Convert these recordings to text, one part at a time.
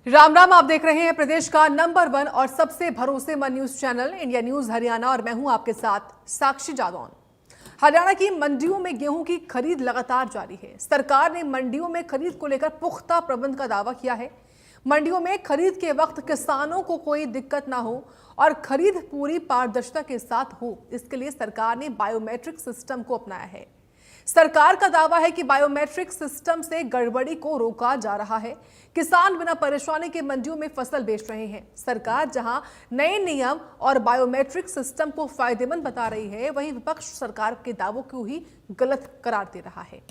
राम राम। आप देख रहे हैं प्रदेश का नंबर 1 और सबसे भरोसेमंद news channel India news Haryana और मैं हूं आपके साथ साक्षी जादौन। हरियाणा की मंडियों में गेहूं की खरीद लगातार जारी है। सरकार ने मंडियों में खरीद को लेकर पुख्ता प्रबंध का दावा किया है। मंडियों में खरीद के वक्त किसानों को कोई दिक्कत ना हो और खरीद पूरी पारदर्शिता के साथ हो, इसके लिए सरकार ने बायोमेट्रिक सिस्टम को अपनाया है। सरकार का दावा है कि बायोमेट्रिक सिस्टम से गड़बड़ी को रोका जा रहा है। किसान बिना परेशानी के मंडियों में फसल बेच रहे हैं। सरकार जहां नए नियम और बायोमेट्रिक सिस्टम को फायदेमंद बता रही है, वहीं विपक्ष सरकार के दावों को ही गलत करार दे रहा है।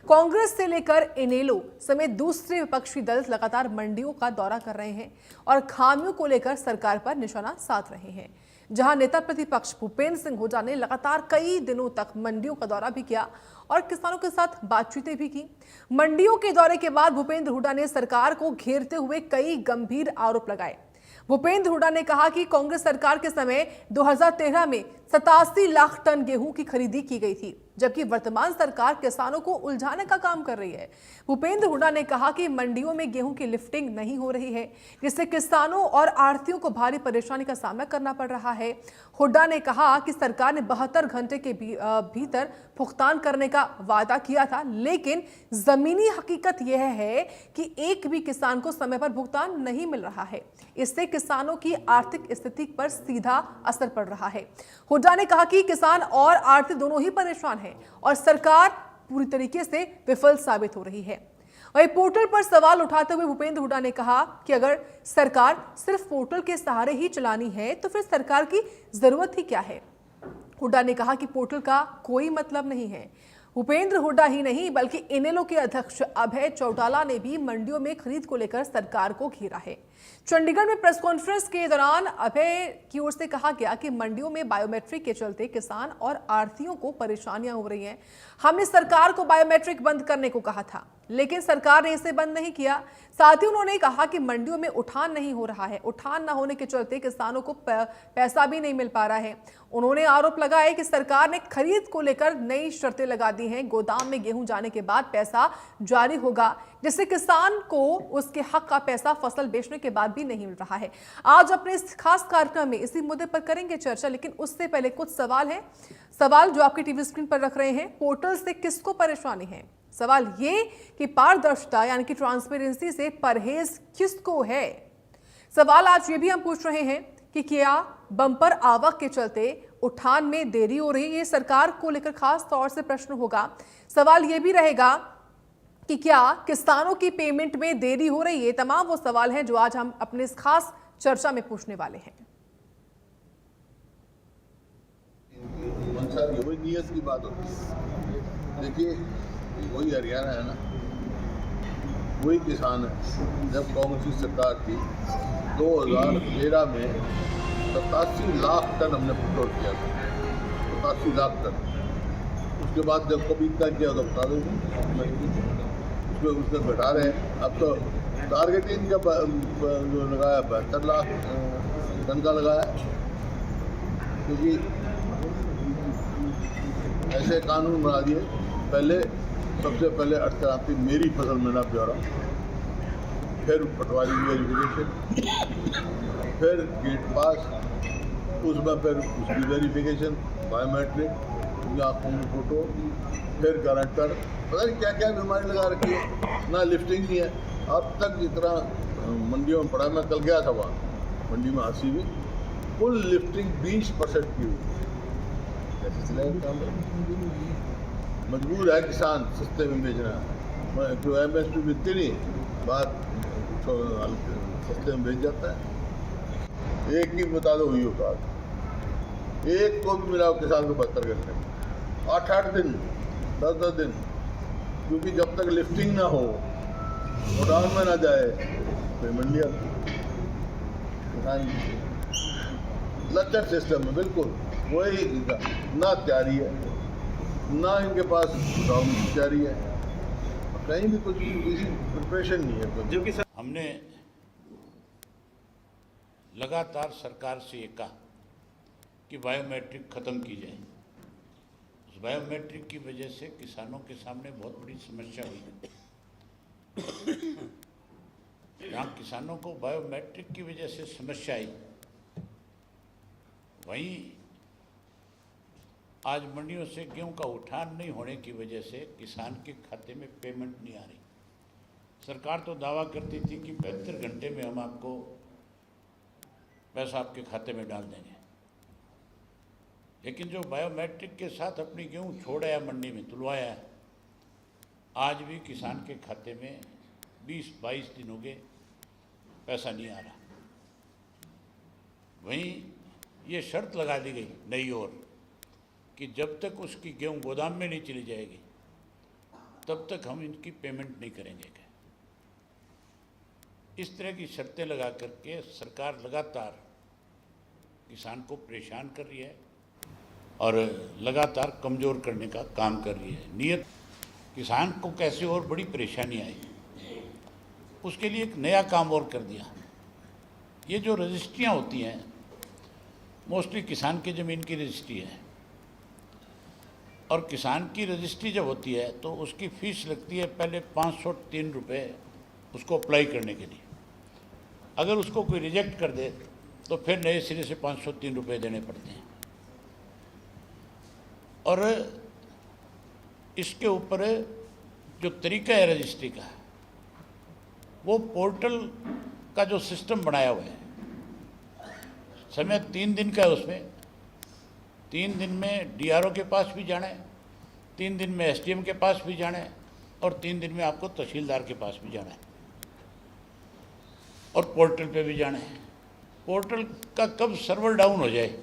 कांग्रेस से लेकर इनेलो समेत दूसरे विपक्षी दल लगातार मंडियों का दौरा कर रहे हैं और खामियों को लेकर सरकार पर निशाना साध रहे हैं। जहां नेता प्रतिपक्ष भूपेंद्र सिंह हुड्डा ने लगातार कई दिनों तक मंडियों का दौरा भी किया और किसानों के साथ बातचीतें भी की। मंडियों के दौरे के बाद भूपेंद्र हुड्डा ने सरकार को घेरते हुए कई गंभीर आरोप लगाए। भूपेंद्र हुड्डा ने कहा कि कांग्रेस सरकार के समय 2013 में 87 लाख टन गेहूं की खरीदी की गई थी, जबकि वर्तमान सरकार किसानों को उलझाने का काम कर रही है। भूपेंद्र हुड्डा ने कहा कि मंडियों में गेहूं की लिफ्टिंग नहीं हो रही है, जिससे किसानों और आढ़तियों को भारी परेशानी का सामना करना पड़ रहा है। हुड्डा ने कहा कि सरकार ने 72 घंटे के भीतर भुगतान करने का वादा किया था, लेकिन जमीनी हकीकत यह है कि एक भी किसान को समय पर भुगतान नहीं मिल रहा है। इससे किसानों की आर्थिक स्थिति पर सीधा असर पड़ रहा है। हुड्डा ने कहा कि किसान और आढ़ती दोनों ही परेशान हैं और सरकार पूरी तरीके से विफल साबित हो रही है। वहीं पोर्टल पर सवाल उठाते हुए भूपेंद्र हुड्डा ने कहा कि अगर सरकार सिर्फ पोर्टल के सहारे ही चलानी है तो फिर सरकार की जरूरत ही क्या है। हुड्डा ने कहा कि पोर्टल का कोई मतलब नहीं है। भूपेंद्र हुड्डा ही नहीं बल्कि इनेलो के अध्यक्ष अभय चौटाला ने भी मंडियों में खरीद को लेकर सरकार को घेरा है। चंडीगढ़ में प्रेस कॉन्फ्रेंस के दौरान अभय की ओर से कहा गया कि मंडियों में बायोमेट्रिक के चलते किसान और आढ़तियों को परेशानियां हो रही हैं। हमने सरकार को बायोमेट्रिक बंद करने को कहा था, लेकिन सरकार ने इसे बंद नहीं किया। साथ ही उन्होंने कहा कि मंडियों में उठान नहीं हो रहा है। उठान न होने के चलते किसानों को पैसा भी नहीं मिल पा रहा है। उन्होंने आरोप लगाया कि सरकार ने खरीद को लेकर नई शर्तें लगा दी हैं। गोदाम में गेहूं जाने के बाद पैसा जारी होगा, जिससे किसान को उसके हक का पैसा फसल बेचने के बाद भी नहीं मिल रहा है। आज अपने इस खास कार्यक्रम में इसी मुद्दे पर करेंगे चर्चा, लेकिन उससे पहले कुछ सवाल हैं। सवाल जो आपके टीवी स्क्रीन पर रख रहे हैं, पोर्टल से किसको परेशानी है? सवाल ये कि पारदर्शिता यानी कि ट्रांसपेरेंसी से परहेज किसको है? सवाल आज ये भी हम पूछ रहे हैं कि क्या बम्पर आवक के चलते उठान में देरी हो रही है? ये सरकार को लेकर खास तौर से प्रश्न होगा। सवाल ये भी रहेगा कि क्या किसानों की पेमेंट में देरी हो रही है? तमाम वो सवाल हैं जो आज हम अपने इस खास चर्चा में पूछने वाले हैं। वही नियत की बात होती है। देखिए, वही हरियाणा है ना, वही किसान है। जब कांग्रेस की सरकार थी 2013 में 87 लाख टन हमने प्रोक्योर किया था, 87 लाख टन। उसके बाद जब कभी इतना किया तो बता दो, उसमें घटा रहे हैं। अब तो टारगेटिंग का जो लगाया 72 लाख टन का लगाया, क्योंकि ऐसे कानून बना दिए। पहले सबसे पहले अर्थक्रांति मेरी फसल में ना ब्यौरा, फिर पटवारी वेरिफिकेशन, फिर गेट पास, उसमें फिर उसकी वेरिफिकेशन बायोमेट्रिक या फोटो, फिर गारंटर, पता नहीं क्या क्या बीमारी लगा रखी है। ना लिफ्टिंग नहीं है अब तक। जितना मंडियों में पड़ा, मैं कल गया था वहाँ मंडी में हासी में, कुल लिफ्टिंग 20% की हुई। कैसे चलेगा काम? मजबूर है किसान सस्ते में बेचना। जो MSP मिलती नहीं, बात सस्ते में बेच जाता है। एक ही बता दो हुई होता, एक को भी मिला किसान को 72 घंटे में, 8-8 दिन, 10-10 दिन, क्योंकि जब तक लिफ्टिंग ना हो, गोदाम में ना जाए, पेमेंट नहीं आती। किसान लचर सिस्टम है बिल्कुल, वही ना तैयारी है, ना इनके पास तैयारी है, कहीं भी कुछ प्रिपरेशन नहीं है। जबकि हमने लगातार सरकार से ये कहा कि बायोमेट्रिक ख़त्म की जाए। उस बायोमेट्रिक की वजह से किसानों के सामने बहुत बड़ी समस्या हुई है। जहाँ किसानों को बायोमेट्रिक की वजह से समस्या आई, वहीं आज मंडियों से गेहूं का उठान नहीं होने की वजह से किसान के खाते में पेमेंट नहीं आ रही। सरकार तो दावा करती थी कि 72 घंटे में हम आपको पैसा आपके खाते में डाल देंगे, लेकिन जो बायोमेट्रिक के साथ अपनी गेहूं छोड़ा मंडी में तुलवाया है, आज भी किसान के खाते में 20-22 दिन हो गए, पैसा नहीं आ रहा। वहीं ये शर्त लगा दी गई नई ओर कि जब तक उसकी गेहूं गोदाम में नहीं चली जाएगी तब तक हम इनकी पेमेंट नहीं करेंगे। इस तरह की शर्तें लगा करके सरकार लगातार किसान को परेशान कर रही है और लगातार कमज़ोर करने का काम कर रही है। नियत किसान को कैसे और बड़ी परेशानी आई, उसके लिए एक नया काम और कर दिया। ये जो रजिस्ट्रियाँ होती हैं, मोस्टली किसान की ज़मीन की रजिस्ट्री है, और किसान की रजिस्ट्री जब होती है तो उसकी फ़ीस लगती है पहले 503 रुपये उसको अप्लाई करने के लिए। अगर उसको कोई रिजेक्ट कर दे तो फिर नए सिरे से 503 रुपये देने पड़ते हैं। और इसके ऊपर जो तरीका है रजिस्ट्री का, वो पोर्टल का जो सिस्टम बनाया हुआ है, समय 3 दिन का है। उसमें 3 दिन में डीआरओ के पास भी जाना है, 3 दिन में एसडीएम के पास भी जाना है, और 3 दिन में आपको तहसीलदार के पास भी जाना है, और पोर्टल पे भी जाना है। पोर्टल का कब सर्वर डाउन हो जाए,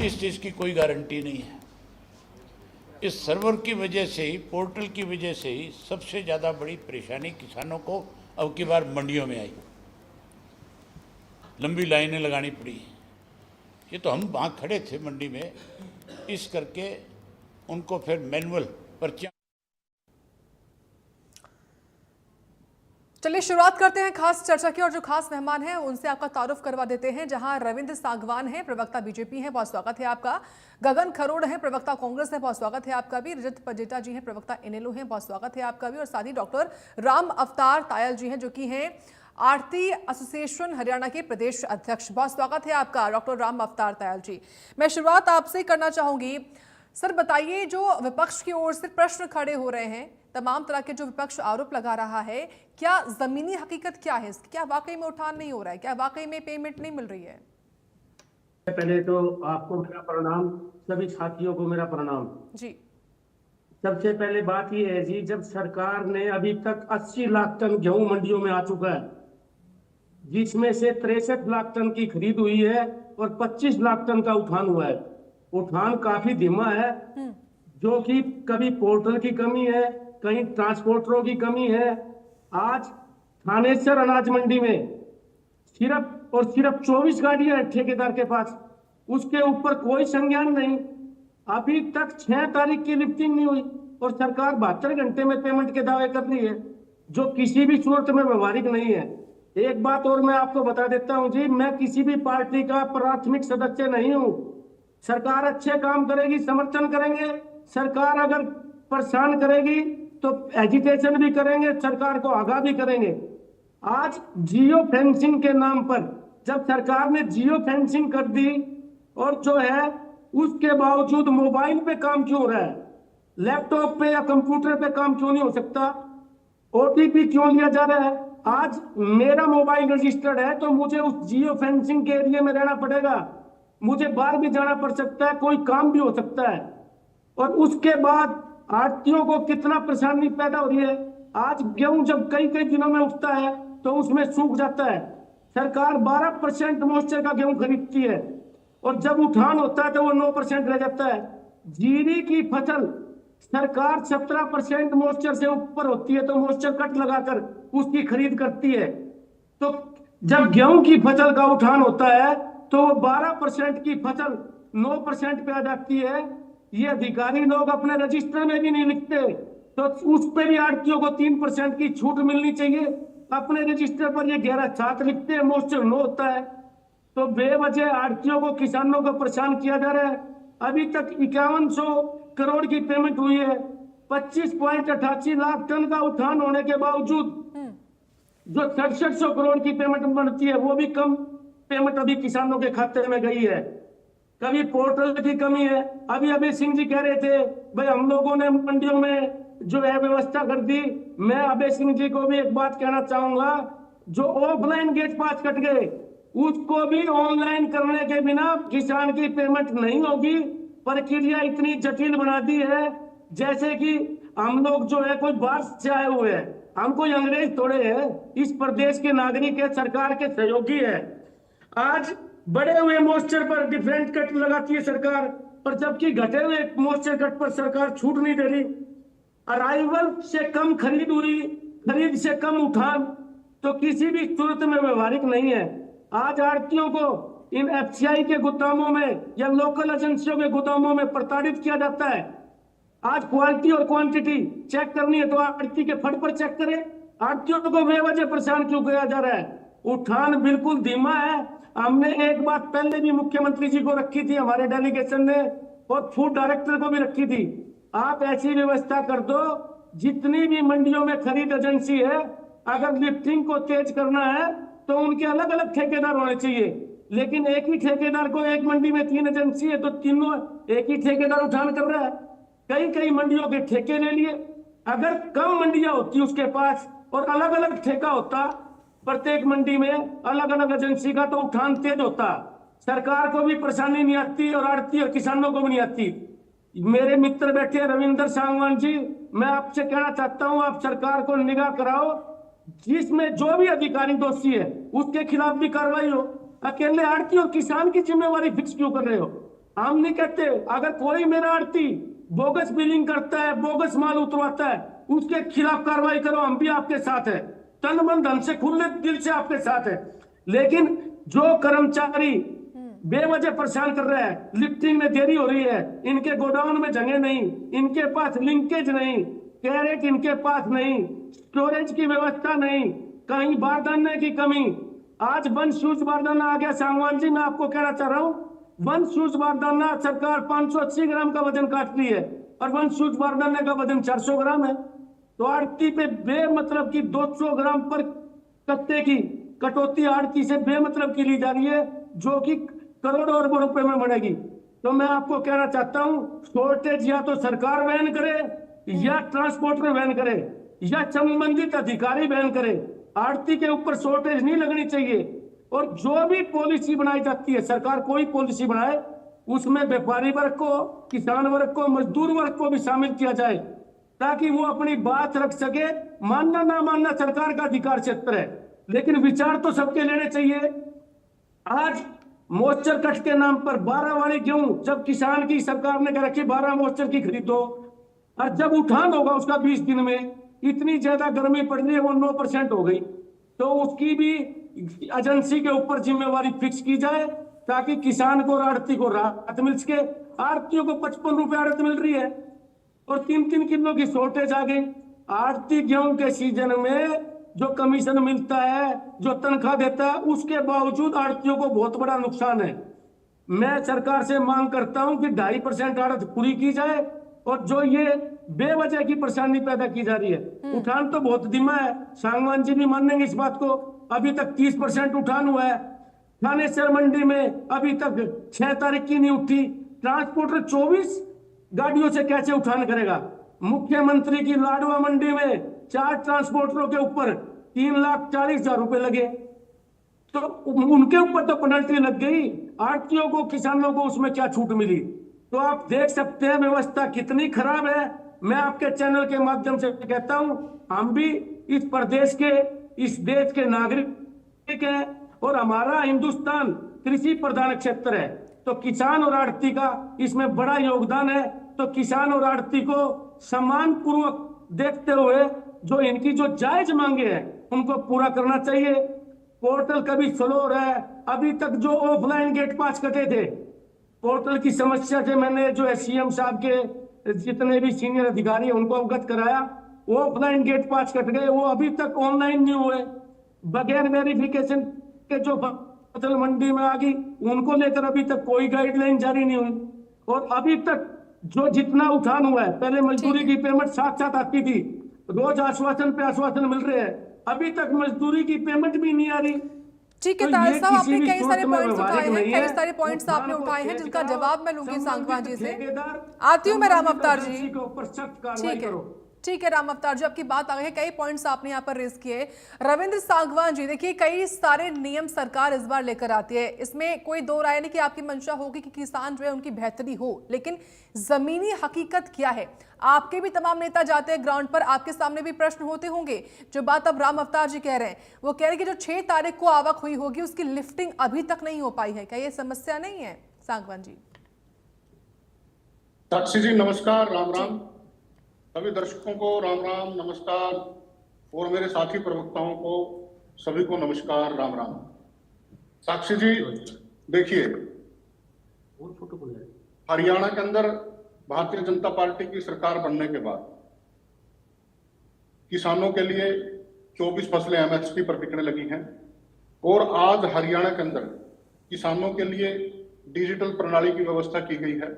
इस चीज़ की कोई गारंटी नहीं है। इस सर्वर की वजह से ही, पोर्टल की वजह से ही सबसे ज़्यादा बड़ी परेशानी किसानों को अब की बार मंडियों में आई। लंबी लाइनें लगानी पड़ी। ये तो हम वहाँ खड़े थे मंडी में, इस करके उनको फिर मैनुअल पर्चियाँ। चलिए शुरुआत करते हैं खास चर्चा की, और जो खास मेहमान हैं उनसे आपका तारुफ करवा देते हैं। जहां रविंद्र सांगवान हैं, प्रवक्ता बीजेपी हैं, बहुत स्वागत है आपका। गगन खरोड़ हैं, प्रवक्ता कांग्रेस है, बहुत स्वागत है आपका भी। रजत पजेटा जी हैं, प्रवक्ता इनेलो हैं, बहुत स्वागत है आपका भी। और साथ ही डॉक्टर राम अवतार तायल जी हैं, जो कि हैं आरती एसोसिएशन हरियाणा के प्रदेश अध्यक्ष। बहुत स्वागत है आपका डॉक्टर राम अवतार तायल जी। मैं शुरुआत आपसे करना चाहूंगी। सर बताइए, जो विपक्ष की ओर से प्रश्न खड़े हो रहे हैं, तमाम तरह के जो विपक्ष आरोप लगा रहा है, क्या जमीनी हकीकत क्या है इसकी? क्या वाकई में उठान नहीं हो रहा है? क्या वाकई में पेमेंट नहीं मिल रही है? पहले तो आपको मेरा प्रणाम, सभी साथियों को मेरा प्रणाम जी। सबसे पहले बात ये है जी, जब सरकार ने अभी तक 80 लाख टन गेहूं मंडियों में आ चुका है, जिसमें से 63 लाख टन की खरीद हुई है और 25 लाख टन का उठान हुआ है। उठान काफी धीमा है, जो कि कभी पोर्टल की कमी है, कहीं ट्रांसपोर्टरों की कमी है। आज थानेसर अनाज मंडी में सिर्फ 24 गाड़ियां हैं ठेकेदार के पास, उसके ऊपर कोई संज्ञान नहीं। अभी तक 6 तारीख की लिफ्टिंग नहीं हुई और सरकार 72 घंटे में पेमेंट के दावे कर रही है, जो किसी भी सूरत में व्यवहारिक नहीं है। एक बात और मैं आपको बता देता हूं जी, मैं किसी भी पार्टी का प्राथमिक सदस्य नहीं हूं। सरकार अच्छे काम करेगी, समर्थन करेंगे। सरकार अगर परेशान करेगी तो एजिटेशन भी करेंगे, सरकार को आगाह भी करेंगे। आज जियो फेंसिंग के नाम पर जब सरकार ने जियो फेंसिंग कर दी, और जो है उसके बावजूद मोबाइल पे काम क्यों हो रहा है, लैपटॉप पे या कंप्यूटर पे काम क्यों नहीं हो सकता? ओटीपी क्यों लिया जा रहा है? आज मेरा मोबाइल रजिस्टर्ड है तो मुझे उस जियो फेंसिंग के एरिया में रहना पड़ेगा, मुझे बाहर भी जाना पड़ सकता है, कोई काम भी हो सकता है। और उसके बाद आड़तियों को कितना परेशानी पैदा हो रही है। आज गेहूं जब कई दिनों में उगता है तो उसमें सूख जाता है। सरकार 12% मॉइस्चर का गेहूं खरीदती है, और जब उठान होता है तो वो 9% रह जाता है। जीरी की फसल सरकार 17% मॉइस्चर से ऊपर होती है तो मॉइस्चर कट लगाकर उसकी खरीद करती है। तो जब गेहूं की फसल का उठान होता है तो 12% की फसल 9% पे आ जाती है। ये अधिकारी लोग अपने रजिस्टर में भी नहीं लिखते, तो उस पे भी आड़तियों को 3% की छूट मिलनी चाहिए। अपने रजिस्टर पर ये 11/7 लिखते हैं, मॉइस्चर 9 होता है। तो बेवजह आड़तियों को, किसानों को परेशान किया जा रहा है। अभी तक 5100 करोड़ की पेमेंट हुई है। 25.88 लाख टन का उठान होने के बावजूद जो 6700 करोड़ की पेमेंट बनती है वो भी कम पेमेंट अभी किसानों के खाते में गई है। कभी पोर्टल की कमी है। अभी अभी सिंह जी कह रहे थे भाई हम लोगों ने मंडियों में जो है व्यवस्था कर दी। मैं अभय सिंह जी को भी एक बात कहना चाहूंगा, जो ऑफलाइन गेट पास कट गए उसको भी ऑनलाइन करने के बिना किसान की पेमेंट नहीं होगी। प्रक्रिया इतनी जटिल बना दी है जैसे कि हम लोग जो है कोई बाहर से आए हुए हैं, हम कोई अंग्रेज थोड़े हैं, इस प्रदेश के नागरिक है, सरकार के सहयोगी है। आज बढ़े हुए मॉइस्चर पर डिफरेंट कट लगाती है सरकार, पर जबकि घटे हुए मॉइस्चर कट पर सरकार छूट नहीं दे रही। अराइवल से कम खरीद हुई, खरीद से कम उठान तो किसी भी सूरत में व्यवहारिक नहीं है। आज आड़तियों को इन एफसीआई के गोदामों में या लोकल एजेंसियों के गोदामों में प्रताड़ित किया जाता है। आज क्वालिटी और क्वांटिटी चेक करनी है तो आड़ती के फट पर चेक करें। आड़तियों को बेवजह परेशान क्यों किया जा रहा है? उठान बिल्कुल धीमा है। हमने एक बात पहले भी मुख्यमंत्री जी को रखी थी हमारे डेलीगेशन ने, और फूड डायरेक्टर को भी रखी थी। आप ऐसी व्यवस्था कर दो, जितनी भी मंडियों में खरीद एजेंसी है, अगर लिफ्टिंग को तेज करना है तो उनके अलग अलग ठेकेदार होने चाहिए। लेकिन एक ही ठेकेदार को, एक मंडी में 3 एजेंसी है तो तीनों एक ही ठेकेदार उठान कर रहा है। कई कई मंडियों के ठेके ले लिए। अगर कम मंडियां होती उसके पास और अलग अलग ठेका होता प्रत्येक मंडी में अलग अलग एजेंसी का, तो उठान तेज होता। सरकार को भी परेशानी नहीं आती और आड़ती और किसानों को भी नहीं आती। मेरे मित्र बैठे हैं रविंदर सांगवान जी, मैं आपसे कहना चाहता हूं आप सरकार को निगाह कराओ, जिसमें जो भी अधिकारी दोषी है उसके खिलाफ भी कार्रवाई हो। अकेले आड़ती और किसान की जिम्मेवारी फिक्स क्यों कर रहे हो? हम नहीं कहते अगर कोई मेरा आड़ती बोगस बिलिंग करता है, बोगस माल उतरवाता है, उसके खिलाफ कार्रवाई करो, हम भी आपके साथ है, तन मन धन से खुले दिल से आपके साथ है। लेकिन जो कर्मचारी बेवजह परेशान कर रहा है, लिफ्टिंग में देरी हो रही है, इनके गोडाउन में जगह नहीं, इनके पास लिंकेज नहीं, कैरेट इनके पास नहीं, स्टोरेज की व्यवस्था नहीं, कहीं बारदाने की कमी। आज वन शूज बारदाना आ गया। सांगवान जी मैं आपको कहना चाह रहा हूं, वन शूज बारदाना सरकार 580 ग्राम का वजन काट ली है और वन शूज बारदाने का वजन 400 ग्राम है। तो आड़ती पे बेमतलब की 200 ग्राम पर कट्टे की कटौती आड़ती से बेमतलब की ली जा रही है, जो कि करोड़ों अरबों रुपए में बढ़ेगी। तो मैं आपको कहना चाहता हूं, शॉर्टेज या तो सरकार बैन करे या ट्रांसपोर्टर बैन करे या संबंधित अधिकारी बैन करे। आड़ती के ऊपर शॉर्टेज नहीं लगनी चाहिए। और जो भी पॉलिसी बनाई जाती है, सरकार कोई पॉलिसी बनाए, उसमें व्यापारी वर्ग को, किसान वर्ग को, मजदूर वर्ग को भी शामिल किया जाए, ताकि वो अपनी बात रख सके। मानना ना मानना सरकार का अधिकार क्षेत्र है, लेकिन विचार तो सबके लेने चाहिए। आज मॉइस्चर कट के नाम पर 12 वाली गेहूं, जब किसान की सरकार ने कह रखी 12 मॉइस्चर की खरीदो, और जब उठान होगा उसका 20 दिन में, इतनी ज्यादा गर्मी पड़ रही है वो 9% हो गई, तो उसकी भी एजेंसी के ऊपर जिम्मेवारी फिक्स की जाए, ताकि किसान को और आड़ती को राहत मिल सके। आड़तियों को 55 रुपए आड़त मिल रही है और 3-3 किलो की शॉर्टेज आ गई। आड़ती गेहूं के सीजन में जो कमीशन मिलता है, जो तनख्वाह देता है, उसके बावजूद आड़तियों को बहुत बड़ा नुकसान है। मैं सरकार से मांग करता हूं कि 2.5% आड़त पूरी की जाए, और जो ये बेवजह की परेशानी पैदा की जा रही है। उठान तो बहुत धीमा है, सांगवान जी भी मानेंगे इस बात को। अभी तक 30% उठान हुआ है। थानेसर मंडी में अभी तक 6 तारीख की नहीं उठी। ट्रांसपोर्टर 24 गाड़ियों से कैसे उठान करेगा? मुख्यमंत्री की लाडवा मंडी में 4 ट्रांसपोर्टरों के ऊपर 3,40,000 रुपए लगे, तो उनके ऊपर तो पेनल्टी लग गई। आड़तियों को, किसानों को उसमें क्या छूट मिली? तो आप देख सकते हैं व्यवस्था कितनी खराब है। मैं आपके चैनल के माध्यम से कहता हूं, हम भी इस प्रदेश के, इस देश के नागरिक हैं, और हमारा हिंदुस्तान कृषि प्रधान क्षेत्र है, तो किसान और आड़ती का इसमें बड़ा योगदान है। तो किसान और आड़ती को सम्मान पूर्वक देखते हुए जो इनकी जो जायज मांगे हैं उनको पूरा करना चाहिए। पोर्टल कभी स्लो हो रहा है। अभी तक जो ऑफलाइन गेट पास कटे थे, पोर्टल की समस्या से मैंने जो है सीएम साहब के जितने भी सीनियर अधिकारी हैं उनको अवगत कराया। वो ऑफलाइन गेट पास कट गए, वो अभी तक ऑनलाइन नहीं हुए। बगैर वेरिफिकेशन के जो फसल मंडी में आ गई, उनको लेकर अभी तक कोई गाइडलाइन जारी नहीं हुई। और अभी तक जो जितना उठान हुआ है, पहले मजदूरी की पेमेंट साथ साथ आती थी, रोज आश्वासन पे आश्वासन मिल रहे हैं, अभी तक मजदूरी की पेमेंट भी नहीं आ रही। ठीक है तो ताहिर ये साहब, किसी आपने भी कई सूरत सारे में पॉइंट्स उठाए व्यवहारिक हैं, नहीं कई है। सारे पॉइंट्स उत्थान आपने को उठाए हैं तेज जिनका कराओ, जवाब मैं लूंगी सांगवान जी से। ठेकेदार, आती हूँ मैं राम अवतार जी। एजेंसी के ऊपर सख्त कार्रवाई ठीक है, करो। ठीक है राम अवतार जी, आपकी बात आ गई है, कई पॉइंट्स आपने यहाँ पर रेज किए। रविंद्र सांगवान जी, देखिए कई सारे नियम सरकार इस बार लेकर आती है, इसमें कोई दो राय नहीं कि आपकी मंशा होगी कि किसान जो है उनकी बेहतरी हो, लेकिन जमीनी हकीकत क्या है? आपके भी तमाम नेता जाते हैं ग्राउंड पर, आपके सामने भी प्रश्न होते होंगे। जो बात अब राम अवतार जी कह रहे हैं, वो कह रहे हैं कि जो 6 तारीख को आवक हुई होगी उसकी लिफ्टिंग अभी तक नहीं हो पाई है, क्या ये समस्या नहीं है सांगवान जी? साक्षी जी नमस्कार, राम राम। सभी दर्शकों को राम राम नमस्कार, और मेरे साथी प्रवक्ताओं को सभी को नमस्कार, राम राम। साक्षी जी देखिए, हरियाणा के अंदर भारतीय जनता पार्टी की सरकार बनने के बाद किसानों के लिए 24 फसलें एमएसपी पर बिकने लगी हैं, और आज हरियाणा के अंदर किसानों के लिए डिजिटल प्रणाली की व्यवस्था की गई है।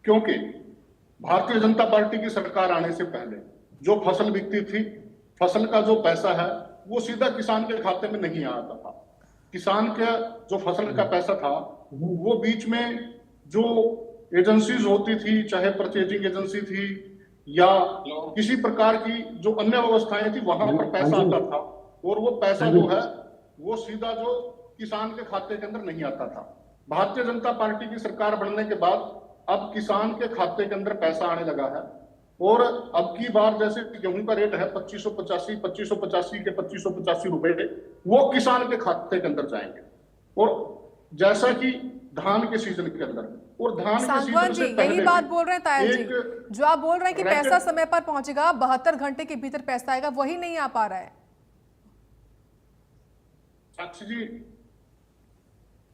क्योंकि भारतीय जनता पार्टी की सरकार आने से पहले जो फसल बिकती थी, फसल का जो पैसा है वो सीधा किसान के खाते में नहीं आता था। किसान का जो फसल का पैसा था वो बीच में जो एजेंसीज होती थी, चाहे परचेजिंग एजेंसी थी या किसी प्रकार की जो अन्य व्यवस्थाएं थी, वहां पर पैसा आता था, और वो पैसा जो है वो सीधा जो किसान के खाते के अंदर नहीं आता था। भारतीय जनता पार्टी की सरकार बनने के बाद अब किसान के खाते के अंदर पैसा आने लगा है, और अब की बार जैसे गेहूं का रेट है 2585 के 2585 रुपए, वो किसान के खाते के अंदर जाएंगे। और जैसा कि धान के सीजन के अंदर, और धान के सांगवान सीजन जी से पहले यही बात बोल रहे हैं तायल जी, जो आप बोल रहे हैं कि रैकेट- पैसा समय पर पहुंचेगा, 72 घंटे के भीतर पैसा आएगा, वही नहीं आ पा रहा है। साक्षी जी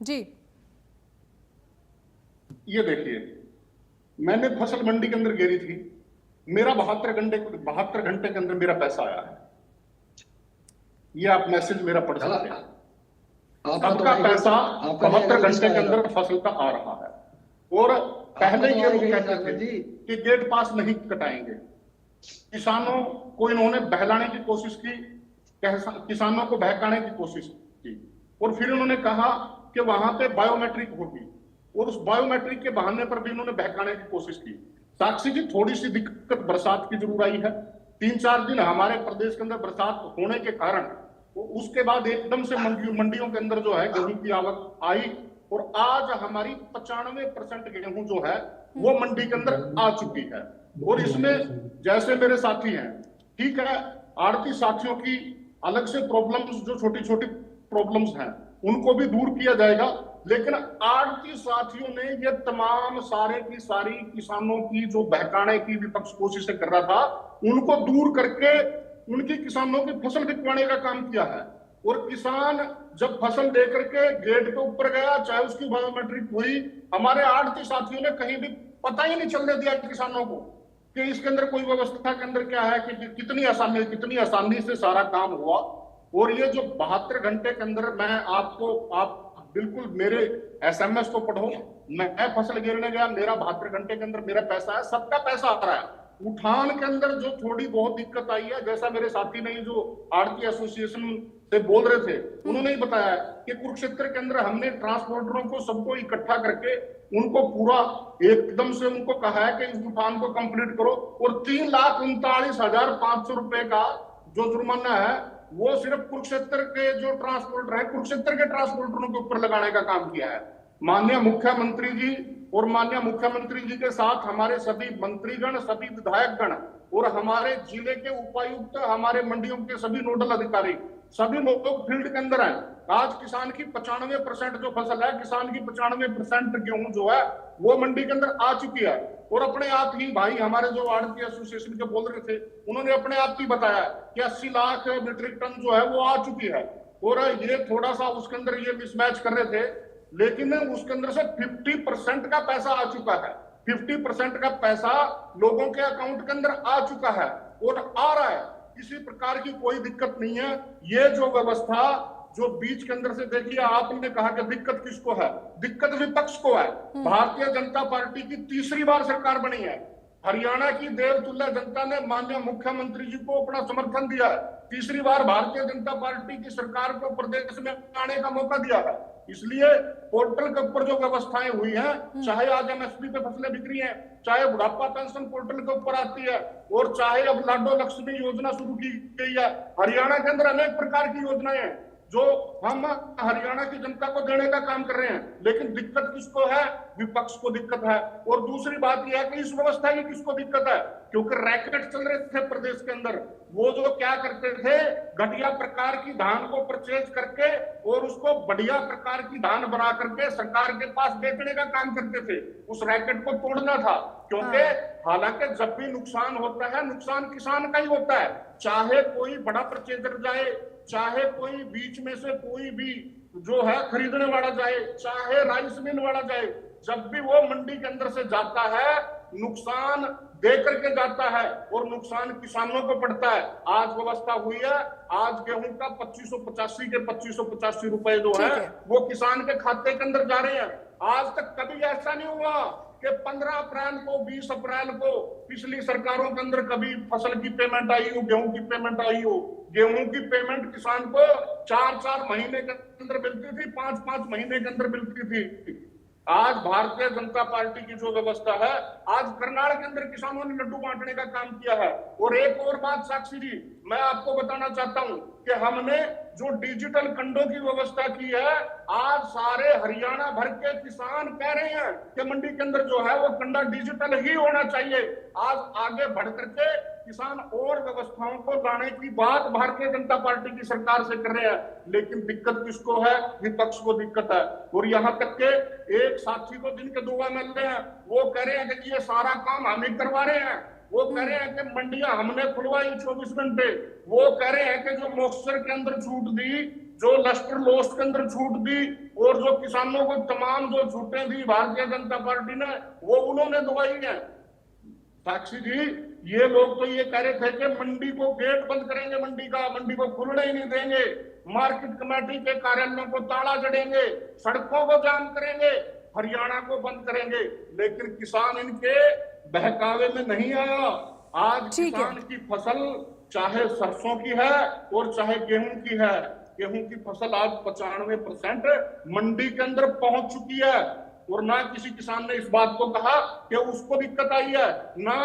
जी ये देखिए, मैंने फसल मंडी के अंदर गिरी थी, मेरा 72 घंटे के अंदर मेरा पैसा आया है। ये आप मैसेज मेरा पढ़ सकते हैं। सबका पैसा 72 घंटे के अंदर फसल का आ रहा है। और पहले ये लोग कहते थे कि गेट पास नहीं कटाएंगे, किसानों को इन्होंने बहलाने की कोशिश की, किसानों को बहकाने की कोशिश की, और फिर उन्होंने कहा कि वहां पे बायोमेट्रिक होगी, और उस बायोमेट्रिक के बहाने पर भी इन्होंने बहकाने की कोशिश की। साक्षी जी थोड़ी सी दिक्कत बरसात की जरूर आई है, 3-4 दिन हमारे प्रदेश के अंदर बरसात होने के कारण उसके बाद एकदम से मंडियों के अंदर जो है गेहूं की आवक आई, और आज हमारी 95% गेहूं जो है वो मंडी के अंदर आ चुकी है। और इसमें जैसे मेरे साथी हैं, ठीक है, आड़ती साथियों की अलग से प्रॉब्लम्स, जो छोटी छोटी प्रॉब्लम्स हैं उनको भी दूर किया जाएगा, लेकिन आड़ती साथियों ने ये तमाम सारे की सारी किसानों की जो बहकाने की विपक्ष कोशिशें कर रहा था, उनको दूर करके उनकी किसानों की फसल बिकवाने का काम किया है। और किसान जब फसल लेकर के गेट के ऊपर गया, चाहे उसकी बायोमेट्रिक हुई, हमारे आड़ती साथियों ने कहीं भी पता ही नहीं चलने दिया किसानों को कि इसके अंदर कोई व्यवस्था के अंदर क्या है, कि कितनी आसानी से सारा काम हुआ। और ये जो 72 घंटे के अंदर, मैं आपको, आप बिल्कुल मेरे SMS को पढ़ो, मैं फसल गिरने गया, मेरा 72 घंटे के अंदर मेरा पैसा है, सबका पैसा आ रहा है। उठान के अंदर जो थोड़ी बहुत दिक्कत आई है, जैसा मेरे साथी ने जो आड़ती एसोसिएशन से बोल रहे थे, उन्होंने ही बताया कि कुरुक्षेत्र के अंदर हमने ट्रांसपोर्टरों को सबको इकट्ठा करके उनको पूरा एकदम से उनको कहा है कि इस उठान को कंप्लीट करो, और 3,39,500 रुपए का जो जुर्माना है वो सिर्फ कुरुक्षेत्र के जो ट्रांसपोर्टर है, कुरुक्षेत्र के ट्रांसपोर्टरों के ऊपर लगाने का काम किया है। माननीय मुख्यमंत्री जी और माननीय मुख्यमंत्री जी के साथ हमारे सभी मंत्रीगण, सभी विधायकगण और हमारे जिले के उपायुक्त, हमारे मंडियों के सभी नोडल अधिकारी, सभी लोग फील्ड के अंदर हैं। आज किसान की 95% जो फसल है, किसान की 95% गेहूं जो है वो मंडी के अंदर आ चुकी है। और अपने आप ही भाई हमारे जो आड़ती एसोसिएशन के बोल रहे थे, उन्होंने अपने आप ही बताया कि 80 लाख मीट्रिक टन जो है वो आ चुकी है। और ये थोड़ा सा उसके अंदर ये मिसमैच कर रहे थे, लेकिन उसके अंदर से 50% का पैसा आ चुका है। 50% का पैसा लोगों के अकाउंट के अंदर आ चुका है और आ रहा है, किसी प्रकार की कोई दिक्कत नहीं है। ये जो व्यवस्था जो बीच के अंदर से, देखिए आपने कहा कि दिक्कत किसको है, दिक्कत विपक्ष को है। भारतीय जनता पार्टी की तीसरी बार सरकार बनी है, हरियाणा की देवतुल्य जनता ने माननीय मुख्यमंत्री जी को अपना समर्थन दिया है, तीसरी बार भारतीय जनता पार्टी की सरकार को प्रदेश में आने का मौका दिया है। इसलिए पोर्टल के ऊपर जो व्यवस्थाएं हुई हैं, चाहे आज एमएसपी पे फसलें बिक रही हैं, चाहे बुढ़ापा पेंशन पोर्टल के ऊपर आती है, और चाहे अब लाडो लक्ष्मी योजना शुरू की गई है। हरियाणा के अंदर अनेक प्रकार की योजनाएं हैं जो हम हरियाणा की जनता को देने का काम कर रहे हैं, लेकिन दिक्कत किसको है? विपक्ष को दिक्कत है। और दूसरी बात यह है कि इस व्यवस्था की किसको दिक्कत है? क्योंकि रैकेट चल रहे थे प्रदेश के अंदर। वो जो क्या करते थे, घटिया प्रकार की धान को परचेज करके और उसको बढ़िया प्रकार की धान बना करके सरकार के पास बेचने का काम करते थे। उस रैकेट को तोड़ना था, क्योंकि हालांकि जब भी नुकसान होता है, नुकसान किसान का ही होता है। चाहे कोई बड़ा परचेजर जाए, चाहे कोई बीच में से कोई भी जो है खरीदने वाला जाए, चाहे राइस मिल वाला जाए, जब भी वो मंडी के अंदर से जाता है, नुकसान दे करके जाता है और नुकसान किसानों को पड़ता है। आज व्यवस्था हुई है, आज गेहूं का 2585 के 2585 रुपए जो है वो किसान के खाते के अंदर जा रहे हैं। आज तक कभी ऐसा नहीं हुआ कि 15 अप्रैल को, 20 अप्रैल को पिछली सरकारों के अंदर कभी फसल की पेमेंट आई हो, गेहूं की पेमेंट आई हो। गेहूं की पेमेंट किसान को 4-4 महीने के अंदर मिलती थी, 5-5 महीने के अंदर मिलती थी। आज भारतीय जनता पार्टी की जो व्यवस्था है, आज करनाल के अंदर किसानों ने लड्डू बांटने का काम किया है। और एक और बात साक्षी जी, मैं आपको बताना चाहता हूं कि हमने जो डिजिटल कंडों की व्यवस्था की है, आज सारे हरियाणा भर के किसान कह रहे हैं कि मंडी के अंदर जो है वो कंडा डिजिटल ही होना चाहिए। आज आगे बढ़ करके किसान और व्यवस्थाओं को लाने की बात भारतीय जनता पार्टी की सरकार से कर रहे हैं, लेकिन दिक्कत किसको है? विपक्ष को दिक्कत है। और यहाँ तक के एक साथी को दिन के 2 मिल रहे हैं, वो कह रहे हैं कि ये सारा काम हम ही करवा रहे हैं। वो कह रहे हैं कि मंडियां हमने खुलवाई 24 घंटे। वो कह रहे हैं कि जो मॉक्सर के अंदर छूट दी, जो लस्टर लोस्ट के अंदर छूट दी, और जो किसानों को तमाम जो छूटें दी भारतीय जनता पार्टी ने, वो उन्होंने दवाई है। साक्षी जी, ये लोग तो ये कह रहे थे कि मंडी को गेट बंद करेंगे, मंडी को खुलने ही नहीं देंगे, मार्केट कमेटी के कार्यालयों को ताला जड़ेंगे, सड़कों को जाम करेंगे, हरियाणा को बंद करेंगे। लेकिन किसान इनके बहकावे में नहीं आया। आज किसान की फसल चाहे सरसों की है और चाहे गेहूं की है, गेहूं की फसल आज 95% मंडी के अंदर पहुंच चुकी है। और ना किसी किसान ने इस बात को कहा कि उसको दिक्कत आई है, ना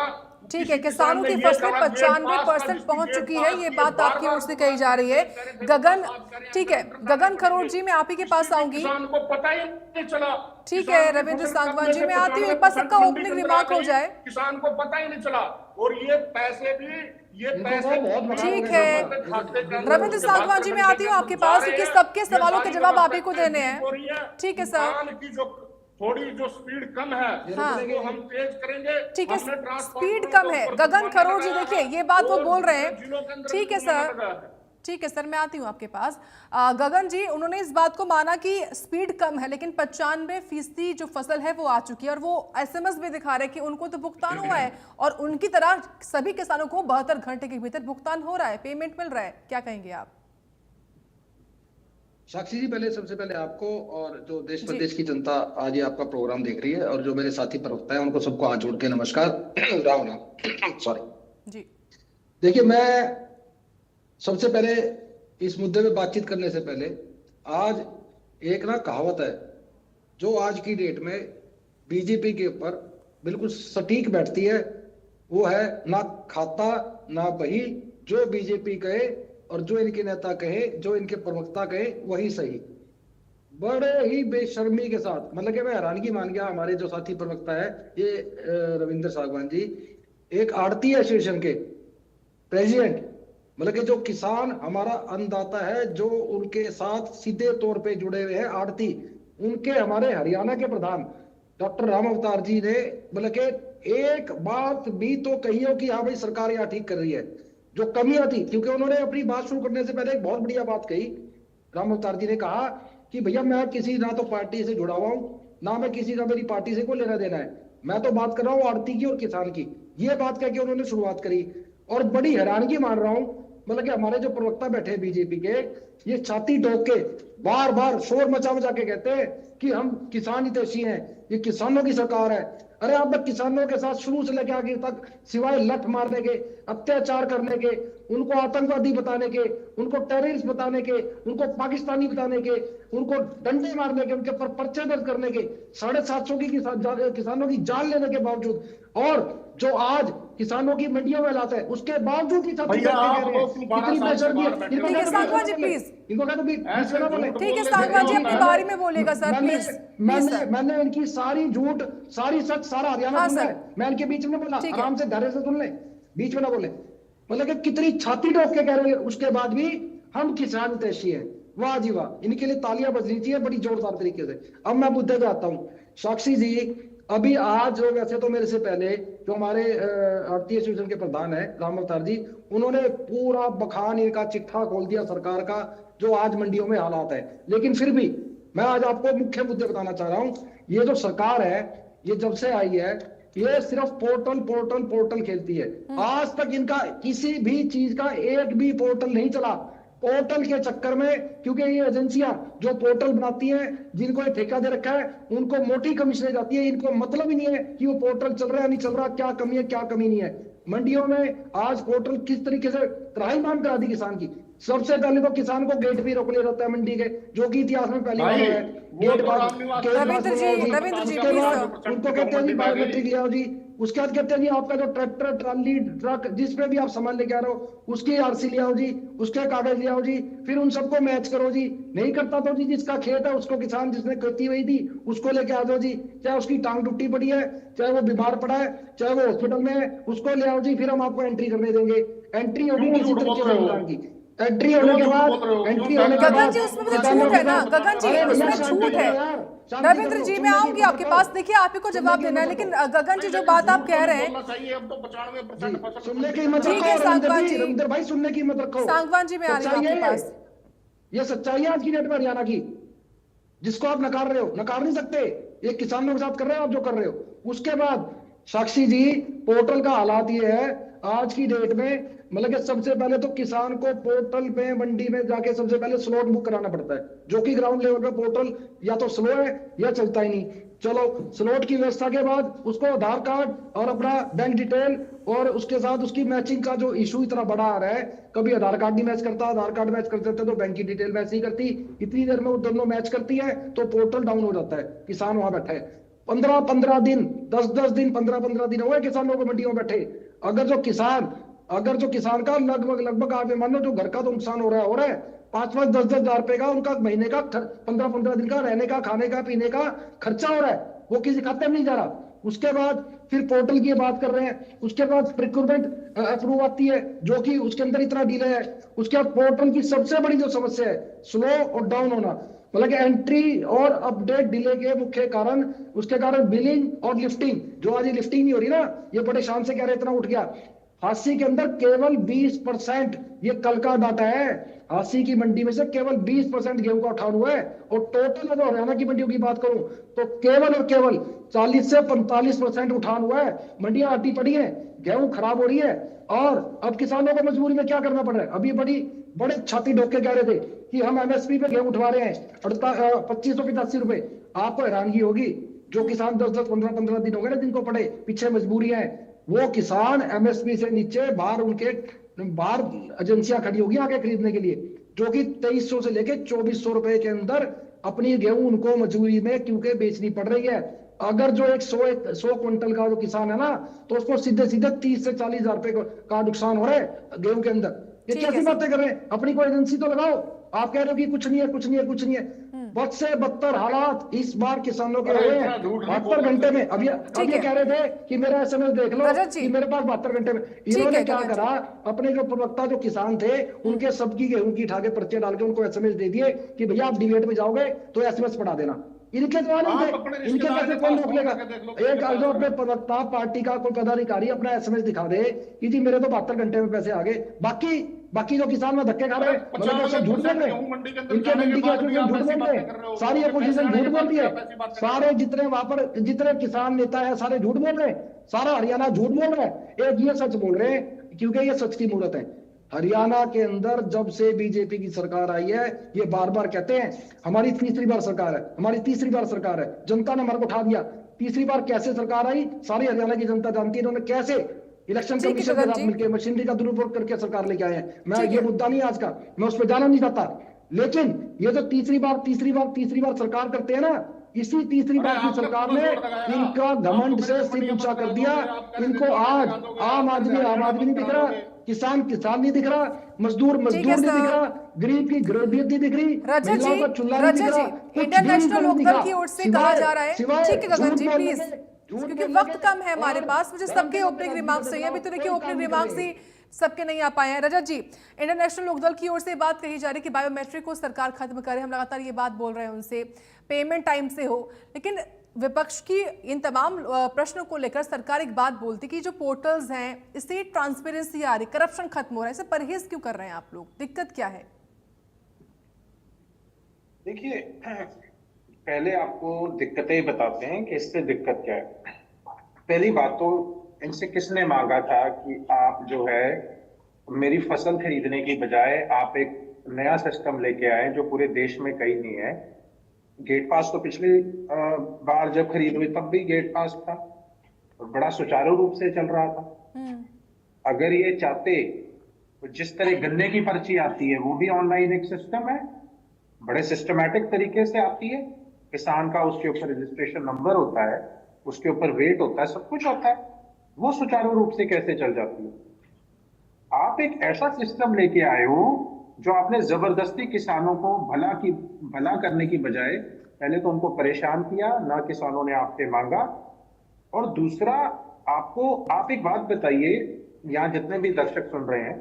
ठीक है, किसानों की फसलें 95% पहुंच चुकी है, ये बात आपकी ओर से कही जा रही है। गगन, ठीक है, गगन खरोट जी, मैं आप ही के पास आऊंगी। किसान को पता ही नहीं चला। ठीक है रविंद्र सांगवान जी, मैं आती हूँ, एक बार सबका ओपनिंग रिमार्क हो जाए। किसान को पता ही नहीं चला। और ये पैसे भी ठीक है रविंद्र सांगवान जी, मैं आती हूँ आपके पास, क्योंकि सबके सवालों के जवाब आप ही को देने हैं। ठीक है सर, थोड़ी जो स्पीड कम है, हाँ, वो हम तेज करेंगे। ठीक है, स्पीड कम है। गगन खरोट जी, देखिए ये बात वो बोल रहे हैं। ठीक है सर, ठीक है सर, मैं आती हूँ आपके पास। गगन जी, उन्होंने इस बात को माना कि स्पीड कम है, लेकिन 95% जो फसल है वो आ चुकी है, और वो SMS भी दिखा रहे हैं कि उनको तो भुगतान हुआ है, और उनकी तरह सभी किसानों को 72 घंटे के भीतर भुगतान हो रहा है, पेमेंट मिल रहा है। क्या कहेंगे आप? साक्षी जी, पहले सबसे पहले आपको और जो देश प्रदेश की जनता आज ये आपका प्रोग्राम देख रही है, और जो मेरे साथी प्रवक्ता है, उनको सबको हाथ जोड़ के नमस्कार, राम राम। सॉरी जी, देखिए, मैं सबसे पहले इस मुद्दे पे बातचीत करने से पहले, आज एक ना कहावत है जो आज की डेट में बीजेपी के ऊपर बिल्कुल सटीक बैठती है, वो है ना खाता ना बही, जो बीजेपी कहे और जो इनके नेता कहे, जो इनके प्रवक्ता कहे वही सही। बड़े ही बेशर्मी के साथ, मतलब कि मैं हैरानगी मान गया, हमारे जो साथी प्रवक्ता है ये रविंद्र सांगवान जी, एक आड़ती एसोसिएशन के प्रेसिडेंट, मतलब कि जो किसान हमारा अन्नदाता है, जो उनके साथ सीधे तौर पे जुड़े हुए हैं आड़ती, उनके हमारे हरियाणा के प्रधान डॉक्टर राम अवतार जी ने मतलब कि एक बात भी तो कही हो कि हाँ भाई सरकार यहाँ ठीक कर रही है। जो कमियां थी, क्योंकि उन्होंने अपनी बात शुरू करने से पहले एक बहुत बढ़िया बात कही, राम अवतार जी ने कहा कि भैया मैं किसी ना तो पार्टी से जुड़ा हुआ हूं, ना मैं किसी ना मेरी पार्टी से को लेना देना है, मैं तो बात कर रहा हूँ आड़ती की और किसान की। ये बात कह के उन्होंने शुरुआत करी, और बड़ी हैरानगी मान रहा हूं, मतलब कि हमारे जो प्रवक्ता बैठे बीजेपी के, ये छाती ठोक के बार बार शोर मचा मचा के कहते हैं कि हम किसान हितैषी हैं, ये किसानों की सरकार है। अरे आप किसानों के साथ शुरू से लेकर आगे तक सिवाय लठ मारने के, अत्याचार करने के, उनको आतंकवादी बताने के, उनको टेररिस्ट बताने के, उनको पाकिस्तानी बताने के, उनको डंडे मारने के, उनके पर पर्चे दर्ज करने के, 750 की किसानों की जान लेने के बावजूद, और जो आज किसानों की मंडियों में लाते हैं उसके बावजूद ही भैया आप लोग 12 साल से बाहर बैठे हो। ठीक है सांगवान जी प्लीज, इनको कहते भी ठीक है सांगवान जी अपनी बारी में बोलेगा सर प्लीज। मैंने इनकी सारी झूठ सारी सच सारा हरियाणा हाँ, सुना सर। है, मैं इनके बीच में बोला, ठीक है। आराम से धैर्य से सुन ले, बीच में ना बोले। मतलब कि कितनी छाती ठोक के कह रहे हैं, उसके बाद भी हम किसान हितैषी है। वाह जी वाह, इनके लिए तालियां बजनी चाहिए बड़ी जोरदार तरीके से। अब मैं मुद्दे पे आता हूँ। साक्षी जी अभी आज वैसे तो मेरे से पहले जो हमारे आरती एसोसिएशन के प्रधान है राम अवतार जी, उन्होंने पूरा बखान इनका चिट्ठा खोल दिया सरकार का जो आज मंडियों में हालात है। लेकिन फिर भी मैं आज आपको मुख्य मुद्दे बताना चाह रहा हूँ। ये जो सरकार है ये जब से आई है ये सिर्फ पोर्टल पोर्टल पोर्टल खेलती है। आज तक इनका किसी भी चीज का एक भी पोर्टल नहीं चला। पोर्टल के चक्कर में, क्योंकि ये एजेंसियां जो पोर्टल बनाती हैं, जिनको ये ठेका दे रखा है, उनको मोटी कमीशन जाती है। इनको मतलब ही नहीं है कि वो पोर्टल चल रहा है नहीं चल रहा, क्या कमी है क्या कमी नहीं है। मंडियों में आज पोर्टल किस तरीके से त्राहिमाम करा दी किसान की। सबसे पहले तो किसान को गेट भी रोक लिया जाता है मंडी के, जो कि इतिहास में पहली बार है। गेट रविंद्र जी उनको कहते हैं जी बायोमेट्रिक ले आओ जी। उसके बाद कहते हैं जी आपका जो ट्रैक्टर ट्राली ट्रक जिसपे भी आप सामान लेके आ रहे हो उसकी आरसी ले आओ जी, उसके कागज ले आओ जी, फिर उन सबको मैच करो जी। नहीं करता तो जी जिसका खेत है उसको, किसान जिसने खेती हुई थी उसको लेके आ जाओ जी, चाहे उसकी टांग टूटी पड़ी है, चाहे वो बीमार पड़ा है, चाहे वो हॉस्पिटल में है, उसको ले आओ जी, फिर हम आपको एंट्री करने देंगे। एंट्री होगी किसी तरीके से किसान की। एंट्री होने के बाद गगन जी उसमें तो छूट है ना, गगन जी उसमें छूट है। रविंद्र जी मैं आऊंगी आपके पास, देखिए आप ही को जवाब देना है, लेकिन गगन जी जो बात आप कह रहे हैं सुनने की हिम्मत ठीक है सांगवान जी, रविंद्र भाई सुनने की हिम्मत रखो। सांगवान जी मैं आ रही हूं आपके पास। ये सच्चाई है आज की डेट में हरियाणा की, जिसको आप नकार रहे हो, नकार नहीं सकते। ये किसानों के साथ कर रहे हो आप जो कर रहे हो। उसके बाद साक्षी जी पोर्टल का हालात ये है आज की डेट में, मतलब कि सबसे पहले तो किसान को पोर्टल पे मंडी में जाके सबसे पहले स्लॉट बुक कराना पड़ता है, जो कि ग्राउंड लेवल पे पोर्टल या तो स्लो है या चलता ही नहीं। चलो स्लॉट की व्यवस्था के बाद उसको आधार कार्ड और अपना बैंक डिटेल और उसके साथ उसकी मैचिंग का जो इशू इतना बड़ा आ रहा है, कभी आधार कार्ड नहीं मैच करता, आधार कार्ड मैच कर देते तो बैंक की डिटेल मैच नहीं करती, इतनी देर में वो दोनों मैच करती है तो पोर्टल डाउन हो जाता है। किसान वहां बैठा है 15-15 दिन 10-10 दिन 15-15 दिन हुए किसानों को मंडियों में बैठे। अगर जो किसान का लगभग आप मानो जो घर का तो नुकसान हो रहा है 5-5 10-10 हजार रुपए का उनका महीने का 15-15 दिन का रहने का खाने का पीने का खर्चा हो रहा है, वो किसी खाते में नहीं जा रहा। उसके बाद फिर पोर्टल की बात कर रहे हैं, उसके बाद प्रिक्रूटमेंट अप्रूव आती है जो कि उसके अंदर इतना डिले है। उसके बाद पोर्टल की सबसे बड़ी जो समस्या है स्लो और डाउन होना, मतलब कि एंट्री और अपडेट डिले के मुख्य कारण, उसके कारण बिलिंग और लिफ्टिंग, जो आज ये लिफ्टिंग नहीं हो रही ना, ये बड़े शान से कह रहे इतना उठ गया। हांसी के अंदर केवल 20%, ये कल का डाटा है, हांसी की मंडी में से केवल 20% गेहूं का उठान हुआ है। और टोटल अगर हरियाणा की मंडियों की बात करूं तो केवल और केवल 40 से 45% उठान हुआ है। मंडियां आटी पड़ी है, गेहूं खराब हो रही है। और अब किसानों को मजबूरी में क्या करना पड़ रहा है, अभी बड़े छाती ढोक के कह रहे थे कि हम एमएसपी पे गेहूं उठवा रहे हैं 2585 रुपए। आपको हैरानगी होगी, जो किसान 10-10 15-15 दिन हो गए ना जिनको पड़े, पीछे मजबूरी है, वो किसान एमएसपी से नीचे बाहर एजेंसियां खड़ी होगी आगे खरीदने के लिए, जो कि 2300 से लेके 2400 रुपए के अंदर अपनी गेहूं उनको मजबूरी में क्योंकि बेचनी पड़ रही है। अगर जो 100 क्विंटल का जो किसान है ना, तो उसको सीधे 30 से 40 हजार रुपए का नुकसान हो रहा है गेहूं के अंदर। ये कैसी बातें कर रहे हैं, अपनी कोई एजेंसी तो लगाओ। आप कह रहे हो कि कुछ नहीं है। बद से बदतर हालात इस बार किसानों के हुए हैं 72 घंटे में। अब ये कह रहे थे कि मेरा एसएमएस देख लो कि मेरे पास 72 घंटे में। इन्होंने क्या करा, अपने जो प्रवक्ता जो किसान थे उनके सबकी गेहूं की उठा के पर्चे डाल के उनको एसएमएस दे दिए कि भैया आप डिबेट में जाओगे तो एसएमएस पढ़ा देना। इनके द्वारा इनके पैसे कौन रोक लेगा। एक जो अपने प्रवक्ता पार्टी का कोई पदाधिकारी अपना एसएमएस दिखा दे कि जी मेरे तो 72 घंटे में पैसे आ गए, बाकी जो किसान में धक्के खा रहे हैं, मतलब सब झूठ बोल रहे हैं। इनके मंडी के झूठ बोल रहे हैं, सारी अपोजिशन झूठ बोल रही है, सारे जितने वहां पर जितने किसान नेता है सारे झूठ बोल रहे हैं, सारा हरियाणा झूठ बोल रहा है। एक ये सच बोल रहे हैं क्योंकि ये सच की मूरत है। हरियाणा के अंदर जब से बीजेपी की सरकार आई है, ये बार बार कहते हैं हमारी तीसरी बार सरकार है, जनता ने हमारे को उठा दिया। तीसरी बार कैसे सरकार आई, सारी हरियाणा की जनता जानती है इन्होंने कैसे इलेक्शन ठीक है कमीशन के गगन साथ जी। मिलकर मशीनरी का दुरुपयोग करके सरकार लेके आए हैं। मैं ठीक ये है। मुद्दा नहीं है आज का, मैं उस पर जाना नहीं चाहता, लेकिन ये जो तीसरी बार सरकार करते हैं ना, इसी तीसरी बार की सरकार ने इनका घमंड से सिर ऊंचा कर दिया। इनको आज आम आदमी नहीं दिख रहा, किसान नहीं दिख रहा, मजदूर ठीक है नहीं दिख सर। रहा, गरीब की गरीबियत नहीं दिख रही, रजत महिलाओं जी, का चूल्हा नहीं दिख रजत रहा, जी, कुछ इंडियन भी नहीं नेशनल दिख लोकदल रहा। की ओर से कहा जा रहा है, ठीक है गगन जी झूठ प्लीज, बोलने के- झूठ क्योंकि बोलने वक्त के कम है हमारे और पास, मुझे धर्म सबके के ओपनिंग नाम पे रिमार्क्स चाहिए, अभी तो देखिए कोई ओपनिंग काम नहीं रिमार्क्स कर ही रहे। सबके नहीं आ पाए हैं। रजत जी, इंडियन नेशनल लोकदल की ओर से बात कही जा रही है कि बायोमेट्रिक को सरकार खत्म करे, हम लगातार ये बात बोल रहे हैं उनसे, पेमेंट टाइम से हो, लेकिन विपक्ष की इन तमाम प्रश्नों को लेकर सरकार एक बात बोलती कि जो पोर्टल्स हैं इससे ट्रांसपेरेंसी आ रही, करप्शन खत्म हो रहा है, इससे परहेज क्यों कर रहे हैं आप लोग, दिक्कत क्या है? देखिए, पहले आपको दिक्कतें बताते हैं कि इससे दिक्कत क्या है। पहली बात तो इनसे किसने मांगा था कि आप जो है मेरी फसल खरीदने की बजाय आप एक नया सिस्टम लेके आए जो पूरे देश में कहीं नहीं है। गेट पास तो पिछली बार जब खरीद हुई तब भी गेट पास था और बड़ा सुचारू रूप से चल रहा था। अगर ये चाहते तो जिस तरह गन्ने की पर्ची आती है वो भी ऑनलाइन एक सिस्टम है, बड़े सिस्टमैटिक तरीके से आती है, किसान का उसके ऊपर रजिस्ट्रेशन नंबर होता है, उसके ऊपर वेट होता है, सब कुछ होता है, वो सुचारू रूप से कैसे चल जाती है। आप एक ऐसा सिस्टम लेके आए हो जो आपने जबरदस्ती किसानों को भला करने की बजाय पहले तो उनको परेशान किया, ना किसानों ने आपसे मांगा। और दूसरा, आप एक बात बताइए, यहाँ जितने भी दर्शक सुन रहे हैं,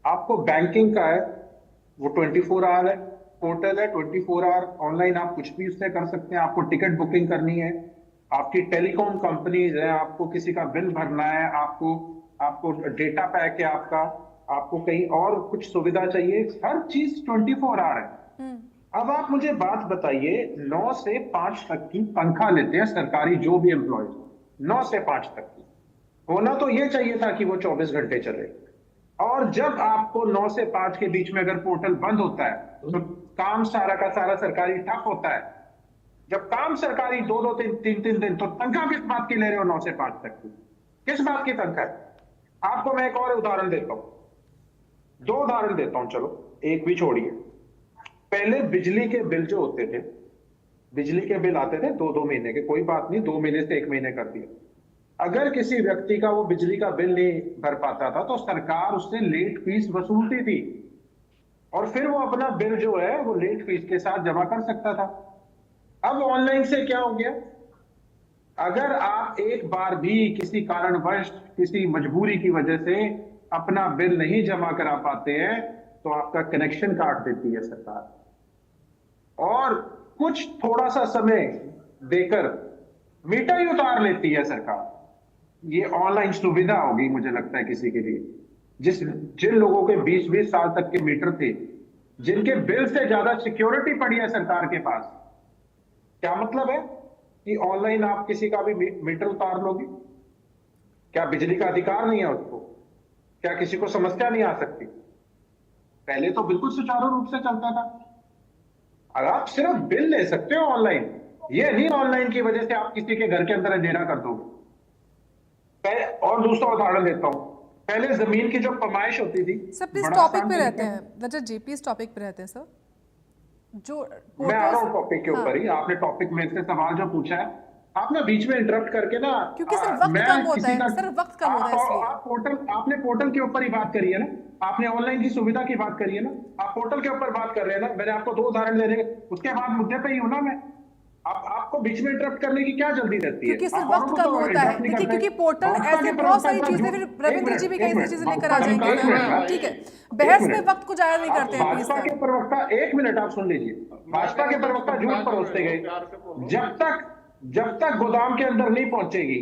आपको बैंकिंग का है वो 24 आवर है, पोर्टल है 24 आवर ऑनलाइन, आप कुछ भी उससे कर सकते हैं। आपको टिकट बुकिंग करनी है, आपकी टेलीकॉम कंपनीज है, आपको किसी का बिल भरना है, आपको डेटा पैक है आपको कहीं और कुछ सुविधा चाहिए, हर चीज 24 आवर है। अब आप मुझे बात बताइए, 9 से 5 तक की तनख्वाह लेते हैं सरकारी जो भी एम्प्लॉयज, 9 से 5 तक की, होना तो ये चाहिए था कि वो 24 घंटे चले। और जब आपको 9 से 5 के बीच में अगर पोर्टल बंद होता है तो काम सारा का सारा सरकारी ठप होता है। जब काम सरकारी 2-2, 3-3 दिन, तो तनख्वाह किस बात की ले रहे हो 9 से 5 तक की? किस बात की तनख्वाह? आपको मैं एक और उदाहरण देता हूं, 2 उदाहरण देता हूं, चलो एक भी छोड़िए। पहले बिजली के बिल जो होते थे, बिजली के बिल आते थे 2-2 महीने के, कोई बात नहीं, 2 महीने से 1 महीने कर दिया। अगर किसी व्यक्ति का वो बिजली का बिल नहीं भर पाता था तो सरकार उससे लेट फीस वसूलती थी और फिर वो अपना बिल जो है वो लेट फीस के साथ जमा कर सकता था। अब ऑनलाइन से क्या हो गया, अगर आप एक बार भी किसी कारणवश, किसी मजबूरी की वजह से अपना बिल नहीं जमा करा पाते हैं तो आपका कनेक्शन काट देती है सरकार और कुछ थोड़ा सा समय देकर मीटर ही उतार लेती है सरकार। ये ऑनलाइन सुविधा होगी मुझे लगता है किसी के लिए, जिन लोगों के 20-20 साल तक के मीटर थे, जिनके बिल से ज्यादा सिक्योरिटी पड़ी है सरकार के पास। क्या मतलब है कि ऑनलाइन आप किसी का भी मीटर उतार लोगे? क्या बिजली का अधिकार नहीं है उसको? क्या किसी को समस्या नहीं आ सकती? पहले तो बिल्कुल सुचारू रूप से चलता था। अगर आप सिर्फ बिल ले सकते हो ऑनलाइन, ये नहीं ऑनलाइन की वजह से आप किसी के घर के अंदर अंधेरा कर दोगे। और दूसरा उदाहरण देता हूं, पहले जमीन की जो पमाइश होती थी, सर प्लीज टॉपिक पे रहते हैं, रजत जी प्लीज टॉपिक पे रहते हैं सर। जो मैं आ रहा हूं टॉपिक के ऊपर ही। आपने टॉपिक में से सवाल जो पूछा है, आप ना बीच में इंटरप्ट करके ना, क्योंकि सर वक्त कम होता है, सर वक्त कम होता है इसलिए। आपने पोर्टल के ऊपर ही बात करी है ना, आपने ऑनलाइन की सुविधा की बात करी है ना, आप पोर्टल के ऊपर बात कर रहे हैं ना। मैंने आपको 2 उदाहरण दे रहे, उसके बाद मुद्दे पे ही हूं ना मैं। आपको बीच में इंटरप्ट करने की क्या जल्दी रहती है? क्योंकि सर वक्त कम होता है, देखिए क्योंकि पोर्टल ऐसे बहुत सारी चीजें, फिर रविंद्र जी भी कई सारी चीजें लेकर आ जाएंगे, ठीक है, बहस में वक्त को जाया नहीं करते हैं। भाजपा के प्रवक्ता, 1 मिनट आप सुन लीजिए, भाजपा के प्रवक्ता झूठ परोसते गए, जब तक गोदाम के अंदर नहीं पहुंचेगी,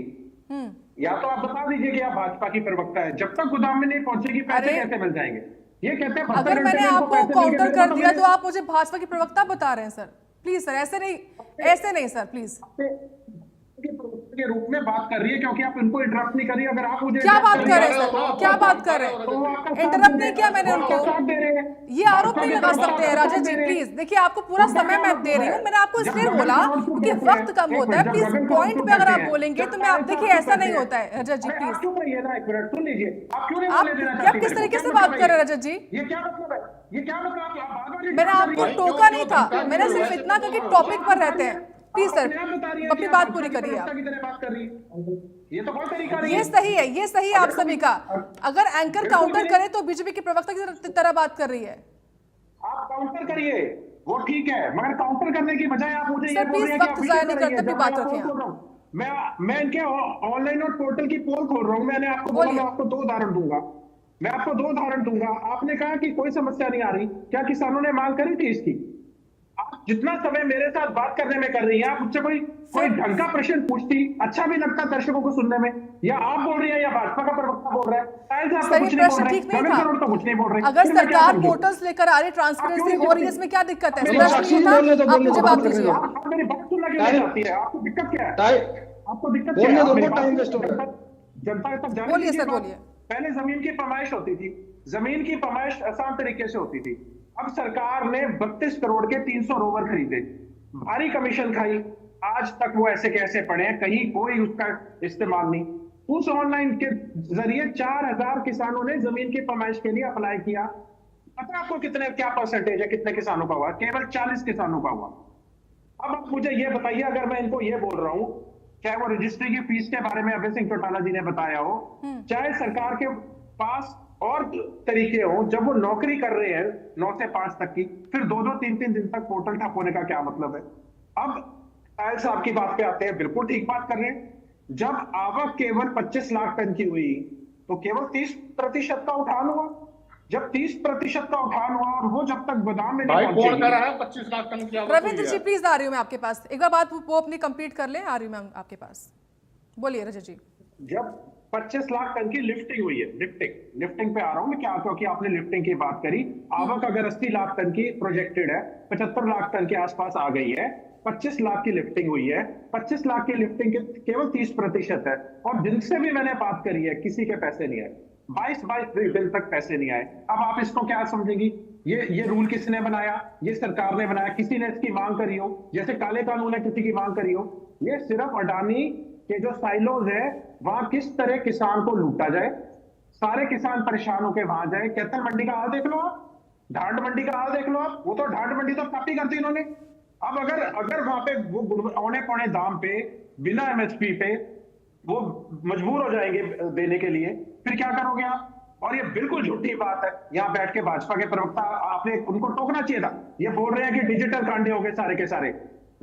या तो आप बता दीजिए कि आप भाजपा की प्रवक्ता है, जब तक गोदाम में नहीं पहुंचेगी पैसे कैसे मिल जाएंगे? ये कहते हैं अगर मैंने आपको काउंटर कर दिया तो आप मुझे भाजपा की प्रवक्ता बता रहे हैं सर, प्लीज सर, ऐसे नहीं सर, प्लीज। के रूप में बात कर रही है, क्योंकि आप इनको इंटरप्ट नहीं कर रही। अगर आप मुझे क्या बात कर रहे हैं सर, क्या बात कर रहे हैं? इंटरप्ट नहीं किया मैंने उनको, ये आरोप नहीं लगा सकते हैं राजा जी। प्लीज देखिए, आपको पूरा समय मैं दे रही हूँ, मैंने आपको इसलिए बोला क्योंकि वक्त कम होता है। प्लीज पॉइंट पे अगर आप बोलेंगे तो मैं आप देखिए, ऐसा नहीं होता है राजा जी। प्लीज सुन लीजिए, आप किस तरीके से बात कर रहे हैं राजा जी? ये क्या मतलब है? ये क्या मतलब? मैंने आपको टोका नहीं था, मैंने सिर्फ इतना क्योंकि टॉपिक पर रहते हैं। प्लीज सर अपनी बात पूरी करिए आप। ये तो बहुत तरीका नहीं ये सही है, ये सही है आप सभी का। अगर एंकर काउंटर करे तो बीजेपी की प्रवक्ता की तरह बात कर रही है। आप काउंटर करिए, वो ठीक है, मगर काउंटर करने की बजाय आप मुझे ये बोल रहे हैं कि वक्त जाया नहीं करते, अपनी बात रखें। मैं इनके ऑनलाइन और पोर्टल की पोल खोल रहा हूँ। मैंने आपको बोला मैं आपको 2 उदाहरण दूंगा, मैं आपको 2 उदाहरण दूंगा। आपने कहा कि कोई समस्या नहीं आ रही, क्या किसानों ने मांग करी थी इसकी? आप जितना समय मेरे साथ बात करने में कर रही हैं, आप मुझसे कोई ढंग का प्रश्न पूछती, अच्छा भी लगता दर्शकों को सुनने में। या आप बोल रही है या भाजपा का प्रवक्ता बोल रहा है, प्रश्न ठीक नहीं था। तो कुछ नहीं बोल रहे। अगर सरकार पोर्टल्स लेकर आ रही, ट्रांसपेरेंसी हो रही है, इसमें क्या दिक्कत है? प्रश्न नहीं था, आप मुझे बात कीजिए। आप मेरी बात सुनना क्यों नहीं चाहती है? आपको दिक्कत क्या है? आपको दिक्कत क्या है? जनता तक जाने बोलिए सर, बोलिए। पहले जमीन की पैमाइश होती थी, जमीन की पैमाइश आसान तरीके से होती थी। अब सरकार ने 32 करोड़ के 300 रोवर खरीदे, भारी कमीशन खाई, आज तक वो ऐसे कैसे पड़े हैं, कहीं कोई उसका इस्तेमाल नहीं। उस ऑनलाइन के जरिए 4000 किसानों ने जमीन की पैमाइश के लिए अप्लाई किया। पता आपको कितने, क्या परसेंटेज है, कितने किसानों का हुआ? केवल 40 किसानों का हुआ। अब आप मुझे ये बताइए, अगर मैं इनको ये बोल रहा हूँ, चाहे वो रजिस्ट्री की फीस के बारे में अभय सिंह चौटाला जी ने बताया हो, चाहे सरकार के पास और तरीके हो, जब वो नौकरी कर रहे हैं 9 से 5 तक की, फिर 2-2, 3-3 दिन तक पोर्टल ठप होने का क्या मतलब है? अब आयल साहब की बात पे आते हैं, बिल्कुल ठीक बात कर रहे हैं। जब आवक केवल 25 लाख टन की हुई तो केवल 30% का उठान हुआ। जब 30% का उठान हुआ और वो जब तक गोदाम में नहीं कौन कर रहा है 25 लाख टन की आवक? रविंद्र जी प्लीज, आ रही हूँ मैं आपके पास, एक बार बात वो अपनी कंप्लीट कर ले, आ रही हूँ मैं आपके पास, बोलिए रजत जी। जब 25 लाख टन की लिफ्टिंग हुई है, लिफ्टिंग पे आ रहा हूं मैं, क्या, क्योंकि आपने लिफ्टिंग की बात करी। आवक अगर 80 लाख टन की प्रोजेक्टेड है, 75 लाख टन के आसपास आ गई है, 25 लाख की लिफ्टिंग हुई है, 25 लाख की लिफ्टिंग के केवल 30% है। और जिनसे भी मैंने बात करी है, किसी के पैसे नहीं आए, 22 दिन तक पैसे नहीं आए। अब आप इसको क्या समझेंगी? ये रूल किसने बनाया? ये सरकार ने बनाया। किसी ने इसकी मांग करी हो, जैसे काले कानून ने किसी की मांग करी हो। ये सिर्फ अडानी के जो साइलोज है, वहां किस तरह किसान को लूटा जाए, सारे किसान परेशान होकर वहां जाए। कैथल मंडी का हाल देख लो आप, ढांड मंडी का हाल देख लो आप। वो तो ढांड मंडी तो काफी करती इन्होंने। अब अगर वहां पे वो औने पौने दाम पे, बिना एमएसपी पे वो मजबूर हो जाएंगे देने के लिए, फिर क्या करोगे आप? और ये बिल्कुल झूठी बात है। यहाँ बैठ के भाजपा के प्रवक्ता, आपने उनको टोकना चाहिए था। ये बोल रहे हैं कि डिजिटल कांडे हो गए सारे के सारे।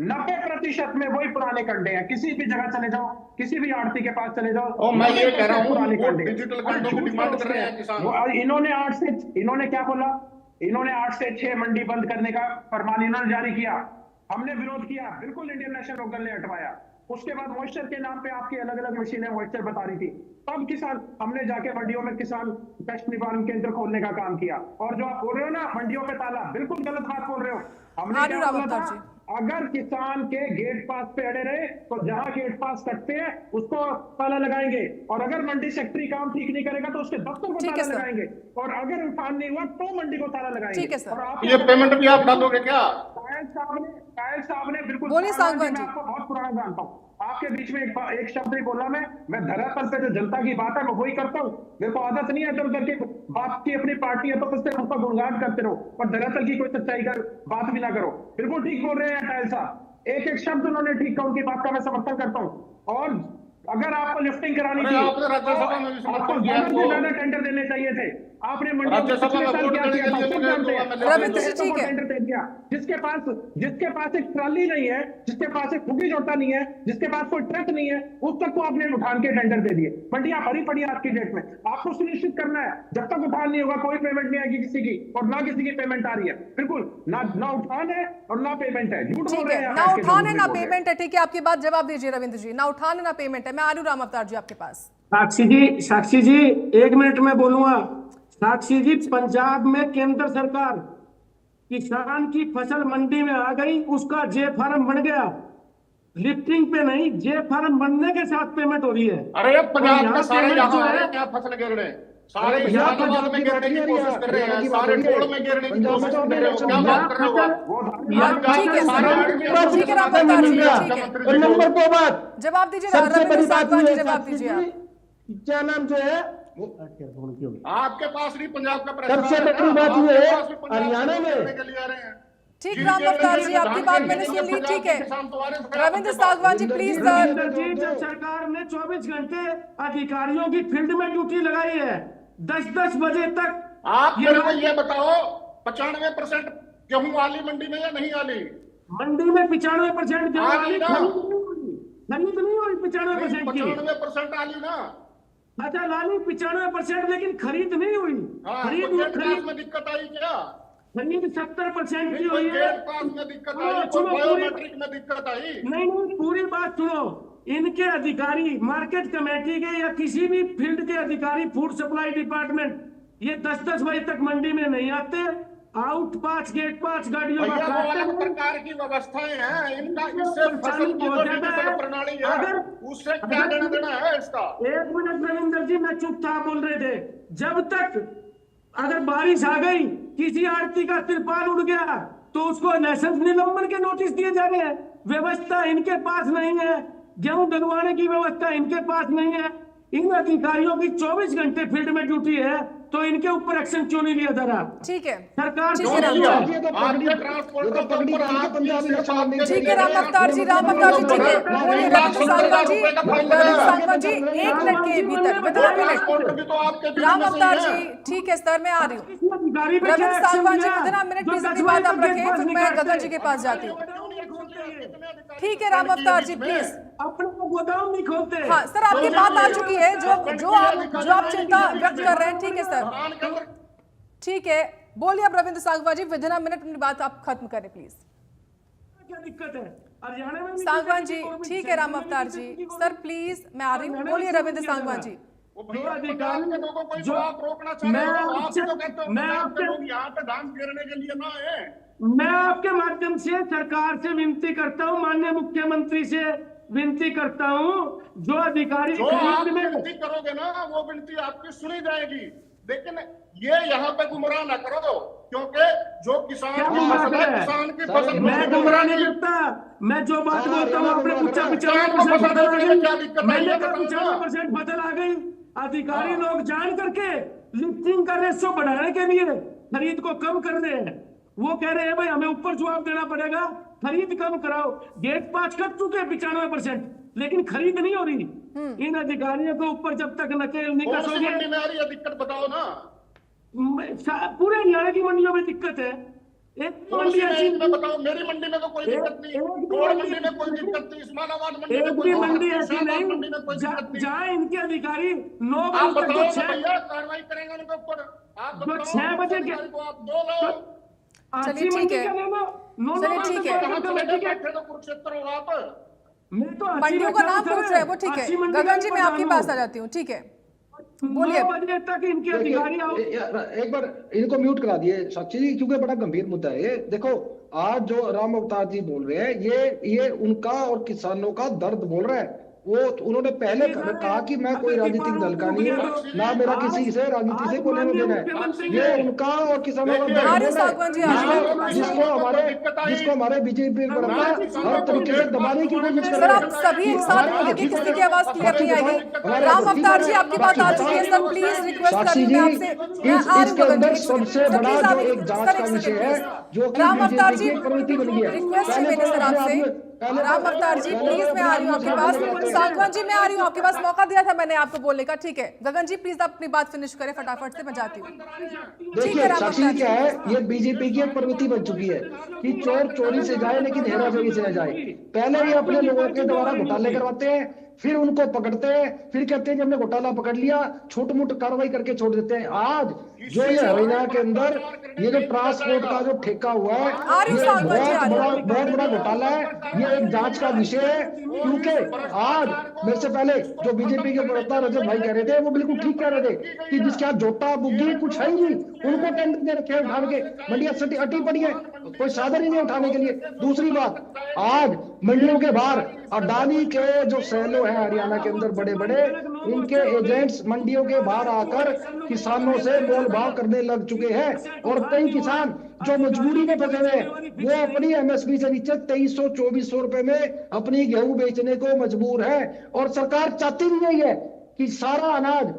90% में वही पुराने कंडे हैं। किसी भी जगह चले जाओ, किसी भी आड़ती के पास चले जाओ, मैं ये कह रहा हूं पुराने वो कंडे। डिजिटल कंडों की डिमांड कर रहे हैं किसान। इन्होंने क्या बोला? इन्होंने 8 से 6 मंडी बंद करने का फरमान इन्होंने जारी किया। हमने विरोध किया, बिल्कुल इंडियन नेशनल लोकदल ने हटवाया। उसके बाद मॉइस्चर के नाम पे आपकी अलग अलग मशीनें मॉइस्चर बता रही थी। तब किसान, हमने जाके मंडियों में किसान पेस्ट निवारण केंद्र खोलने का काम किया। और जो आप बोल रहे हो ना मंडियों पे ताला, बिल्कुल गलत बात बोल रहे हो। हमने क्या बोला था? अगर किसान के गेट पास पे अड़े रहे तो जहां गेट पास कटते हैं उसको ताला लगाएंगे, और अगर मंडी सेक्रेटरी काम ठीक नहीं करेगा तो उसके दफ्तर को ताला लगाएंगे, और अगर उठान नहीं हुआ तो मंडी को ताला लगाएंगे। और आप ये पेमेंट भी आप डालोगे क्या? कायल साहब ने बिल्कुल, बोलिए सांगवान जी, आपको बहुत पुराना जानता हूँ। आपके बीच में एक शब्द नहीं बोला मैं धरातल पे जो जनता की बात है मैं वही करता हूँ। मेरे को आदत नहीं है इधर उधर की बात की, अपनी पार्टी है तो उससे उसका गुणगान करते रहो और धरातल की कोई सच्चाई का बात भी ना करो। बिल्कुल ठीक बोल रहे हैं कायल साहब, एक शब्द उन्होंने ठीक कहा, उनकी बात का मैं समर्थन करता हूँ। और अगर आपको लिफ्टिंग करानी थी, राज्यसभा में भी समर्थन किया, ज्यादा टेंडर देने चाहिए थे। आपने राज्यसभा में वोट देने के लिए टेंडर दे दिया। जिसके पास एक ट्राली नहीं है, जिसके पास एक फुगी जोटा नहीं है, जिसके पास कोई ट्रक नहीं है, उस तक को आपने उठान के टेंडर दे दिए। मंडियां भरी पड़ी आज की डेट में। आपको सुनिश्चित करना है जब तक उठान नहीं होगा कोई पेमेंट नहीं आएगी किसी की, और ना किसी की पेमेंट आ रही है। बिल्कुल ना उठान है और ना पेमेंट है। झूठ बोल रहे हैं, ना उठान है ना पेमेंट है। ठीक है, आपकी बात जवाब दीजिए रविंद्र जी। ना उठान है ना पेमेंट है। मैं आ रही हूं राम अवतार जी आपके पास। साक्षी जी 1 मिनट में बोलूंगा। साक्षी जी, पंजाब में केंद्र सरकार किसान की फसल मंडी में आ गई, उसका जे फार्म बन गया। लिफ्टिंग पे नहीं, जे फार्म बनने के साथ पेमेंट हो रही है। अरे अब पंजाब यहाँ के सारे पेमेंट जो यहाँ आ है- रहे हैं, यहाँ फसल गिरने, सारे यहाँ इस्लामाबाद में गिरने की कोशिश कर रहे हैं, सारे टोल में गिरने की कोशिश कर रहे हो, क्या बात कर रहे हो आप? ठीक है सर, ठीक है राम अवतार जी, ठीक है, नंबर दो बात, जवाब दीजिए सबसे रविंद्र बड़ी बात सागवान ये जी, है जवाब साक्षी दीजिए जी, आप। क्या नाम जो है आपके पास नहीं पंजाब का प्रेशर सबसे आ रहा बड़ी है, बात आपके ये है, पास भी पंजाब हरियाणा से में- गिरने के लिए आ रहे हैं। ठीक राम अवतार जी, आपकी बात मैंने सुन ली, ठीक है। रविंद्र सागवान जी प्लीज सर। रविंद्र जी, जब सरकार ने 24 घंटे अधिकारियों की फील्ड में ड्यूटी लगाई है, 10-10 बजे तक, आप मेरे को ये बताओ 95% गेहूं आली मंडी में या नहीं आली? मंडी में 95% गेहूं आली आली, ना? खरीद नहीं हुई 95% की। 95% आली ना? अच्छा लाली 95%, लेकिन खरीद नहीं हुई। हाँ, खरीद तो गेट पास खरीद में दिक्कत आई क्या? खरीद 70% की नहीं, कोई हुई है। गेट पास में दिक्कत आई, कोई सुनो, पूरी- बायोमेट्रिक में दिक्कत आई? नहीं, पूरी बात सुनो। इनके अधिकारी मार्केट कमेटी के या किसी भी फील्ड के अधिकारी, फूड सप्लाई डिपार्टमेंट, ये 10-10 बजे तक मंडी में नहीं आते। आउट पास, गेट पास गाड़ियों का भैया वो अलग काटते हैं। प्रकार की व्यवस्थाएं हैं इनका, इससे फसल की जो डिजिटल प्रणाली है उससे क्या लेना देना है इसका? एक मिनट रविंदर जी, मैं चुप था, बोल रहे थे। जब तक अगर बारिश आ गई, किसी आड़ती का तिरपाल उड़ गया, तो उसको लाइसेंस निलंबन के नोटिस दिए जा रहे हैं। व्यवस्था इनके पास नहीं है, गेहूं डलवाने की व्यवस्था इनके पास नहीं है। इन अधिकारियों की 24 घंटे फील्ड में ड्यूटी है, तो इनके ऊपर एक्शन क्यों नहीं लिया जा रहा? ठीक है, सरकार ठीक से है राम भैया, अवतार। आपके ट्रांसपोर्टर के ऊपर आपकी सिर्फ आपके ठीक है राम अवतार जी, राम अवतार जी, ठीक है, बोलिए रविंद्र सागवान जी, रविंद्र सागवान जी, 1 मिनट के भीतर, विदिन अ ट्रांसपोर्टर भी मिनट। तो आपके राम बिजनेस अवतार ही है। जी, ठीक है सर, मैं आ रही हूँ। अधिकारी पे क्या रविंद्र action सागवान जी, लिया? विदिन अ मिनट जो प्लीज अपनी 10 बात बजे आप तक रखें, गेट फिर पास मैं निकालते गगन जी के पास जाती हूँ। ठीक है राम अवतार जी, प्लीज। अपने को गोदाम नहीं खोलते। हाँ सर, आपकी बात आ चुकी है, जो आप चिंता व्यक्त कर रहे हैं, ठीक है सर, ठीक है, बोलिए अब रविंद्र सागवान जी, विदिन अ मिनट अपनी बात आप खत्म करें प्लीज। क्या दिक्कत है? हरियाणा में भी सागवान जी, गवर्नमेंट ठीक है राम अवतार जी, सर प्लीज मैं आ रही हूँ, बोलिए रविंद्र सागवान जी। वो भैया पंजाब के लोगों को जो आप रोकना चाह रहे हो, आप तो कहते हो पंजाब के लोग यहाँ पे डांस गिरने के लिए ना आए। मैं आपके माध्यम से सरकार से विनती करता हूँ, माननीय मुख्यमंत्री से विनती करता हूँ, जो अधिकारी जो आप खरीद में विनती करोगे ना, वो विनती आपकी सुनी जाएगी, लेकिन ये यहाँ पे गुमराह ना करो, क्योंकि जो किसान क्या की बात फसल है, है? किसान की फसल मैं गुमराह नहीं करता। मैं जो बात बोलता हूँ आपने पूछा, 95% बदल आ गई। मैंने कहा 95% बदल आ गई। अधिकारी लोग जान करके लिफ्टिंग का रेशो बढ़ाने के लिए खरीद को कम कर रहे हैं। वो कह रहे हैं भाई हमें ऊपर जवाब देना पड़ेगा, खरीद कम कराओ। गेट पास कर चुके 95%, लेकिन खरीद नहीं हो रही। इन अधिकारियों को ऊपर जब तक नकेल नहीं कौन सी कसोगे, मंडी में आ रही है दिक्कत बताओ ना? पूरे हरियाणा की मंडियों में दिक्कत है। एक कौन मंडी सी ऐसी में बताओ, मेरी मंडी में तो कोई दिक्कत नहीं, कोड़ मंडी में कोई दिक्कत नहीं, उस्मानाबाद मंडी में एक कोई भी दिक्कत मंडी नहीं, ऐसी शाहबाद नहीं मंडी में कोई दिक्कत नहीं। जहाँ इनके अधिकारी 9 आप बजे तक बताओ जो ना भैया, कार्रवाई करेंगे उनके ऊपर। आप जो बताओ 6 बजे के अधिकारी को आप दो लो। चलिए, ठीक है। चलिए, ठीक है। कहाँ चले गए बैठे तो कुरुक्षेत्र हो आप? मैं तो मंडियों का नाम पूछ रहे हैं वो, ठीक है। गगन जी मैं आपके पास आ जाती हूँ, ठीक है, बोलिए। 9 बजे तक इनके अधिकारी आओ। एक बार इनको म्यूट करा दिए साक्षी जी, क्योंकि बड़ा गंभीर मुद्दा है ये। देखो आज जो राम अवतार जी बोल रहे हैं, ये उनका और किसानों का दर्द बोल रहे हैं। वो उन्होंने पहले कहा कि मैं कोई राजनीतिक दल का नहीं हूँ, ना मेरा किसी से राजनीति से कोई लेना देना है। ये उनका और किसानों का दर्द बोल रहे हैं, जिसको हमारे बीजेपी हर तरीके से दबाने की कोशिश कर सर रहे आप हैं। सभी एक साथ बोलेंगे, किसी की आवाज क्लियर नहीं आएगी। राम अवतार जी आपकी बात आ चुकी है सर, प्लीज रिक्वेस्ट कर रही हूँ मैं आपसे, मैं आ रही हूँ गगन जी, सबसे बड़ा जो एक जांच का विषय है, जो कि राम अवतार जी बीजेपी की प्रवृत्ति बन गई है। रिक्वेस्ट है मेरे सर आपसे, राम अवतार जी प्लीज मैं आ रही हूँ आपके पास। सागवान जी मैं आ रही हूँ आपके पास, मौका दिया था मैंने आपको बोलने का, ठीक है। गगन जी प्लीज आप अपनी बात फिनिश करें फटाफट से, मैं जाती हूँ। ठीक है देखिए राम साक्षी अवतार क्या जी, है, ये बीजेपी की एक प्रवृत्ति बन चुकी है कि चोर चोरी से जाए लेकिन हेराफेरी से न जाए। पहले ये अपने लोगों के द्वारा घोटाले करवाते हैं, फिर उनको पकड़ते हैं, फिर कहते हैं कि हमने घोटाला पकड़ लिया, छोट मोट कार्रवाई करके छोड़ देते हैं। आज जो ये हरियाणा के अंदर ये जो ट्रांसपोर्ट का जो ठेका हुआ है, ये बहुत बड़ा घोटाला है। ये एक जांच का विषय है, क्योंकि आज मेरे से पहले जो बीजेपी के प्रवक्ता रजत भाई कह रहे थे, वो बिल्कुल ठीक कह रहे थे कि जिसके यहाँ जोटा बुग्गी कुछ है ही नहीं, उनको टेंडर दे रखे हैं उठाने के, मंडियां सटी अटी पड़ी है, कोई साधन ही नहीं उठाने के लिए। दूसरी बात, आज मंडियों के बाहर अडानी के जो सैलो है हरियाणा के अंदर बड़े बड़े, उनके एजेंट्स मंडियों के बाहर आकर किसानों से मोल भाव करने लग चुके हैं। और कई किसान जो मजबूरी में फंसे हुए वो अपनी एमएसपी से नीचे 2300-2400 रुपए में अपनी गेहूं बेचने को मजबूर है। और सरकार चाहती भी नहीं है कि सारा अनाज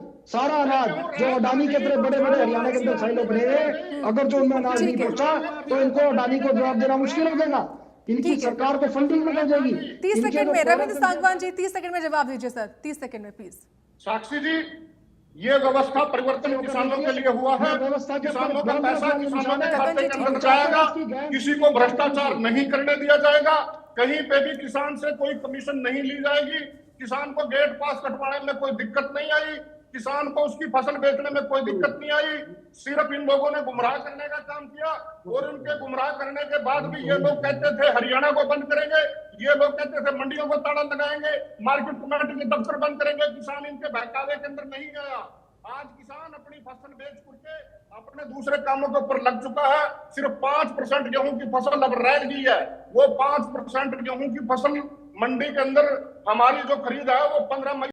जो अडानी के तरह बड़े बड़े हरियाणा के अंदर साइलो बने हुए, अगर जो उनमें अनाज नहीं पहुंचा तो इनको अडानी को जवाब देना मुश्किल हो जाएगा, इनकी सरकार को फंडिंग में हो जाएगी। 30 सेकंड में रविंद्र सांगवान जी 30 सेकंड में जवाब दीजिए सर, 30 सेकंड में प्लीज। साक्षी जी, ये व्यवस्था परिवर्तन किसानों के लिए हुआ है, किसानों का पैसा किसानों के खाते के अंदर जाएगा, किसी को भ्रष्टाचार नहीं करने दिया जाएगा, कहीं पे भी किसान से कोई कमीशन नहीं ली जाएगी, किसान को गेट पास कटवाने में कोई दिक्कत नहीं आई, किसान को उसकी फसल बेचने में कोई दिक्कत नहीं आई। सिर्फ इन लोगों ने गुमराह करने का काम किया, और उनके गुमराह करने के बाद भी ये लोग कहते थे हरियाणा को बंद करेंगे, ये लोग कहते थे मंडियों को ताला लगाएंगे, मार्केट कमेटी के दफ्तर बंद करेंगे। किसान इनके बहकावे के अंदर नहीं गया। आज किसान अपनी फसल बेच करके अपने दूसरे कामों के ऊपर लग चुका है। सिर्फ 5% गेहूं की फसल अब रह गई है, वो 5% गेहूं की फसल मंडी के अंदर हमारी जो खरीद है वो 15 मई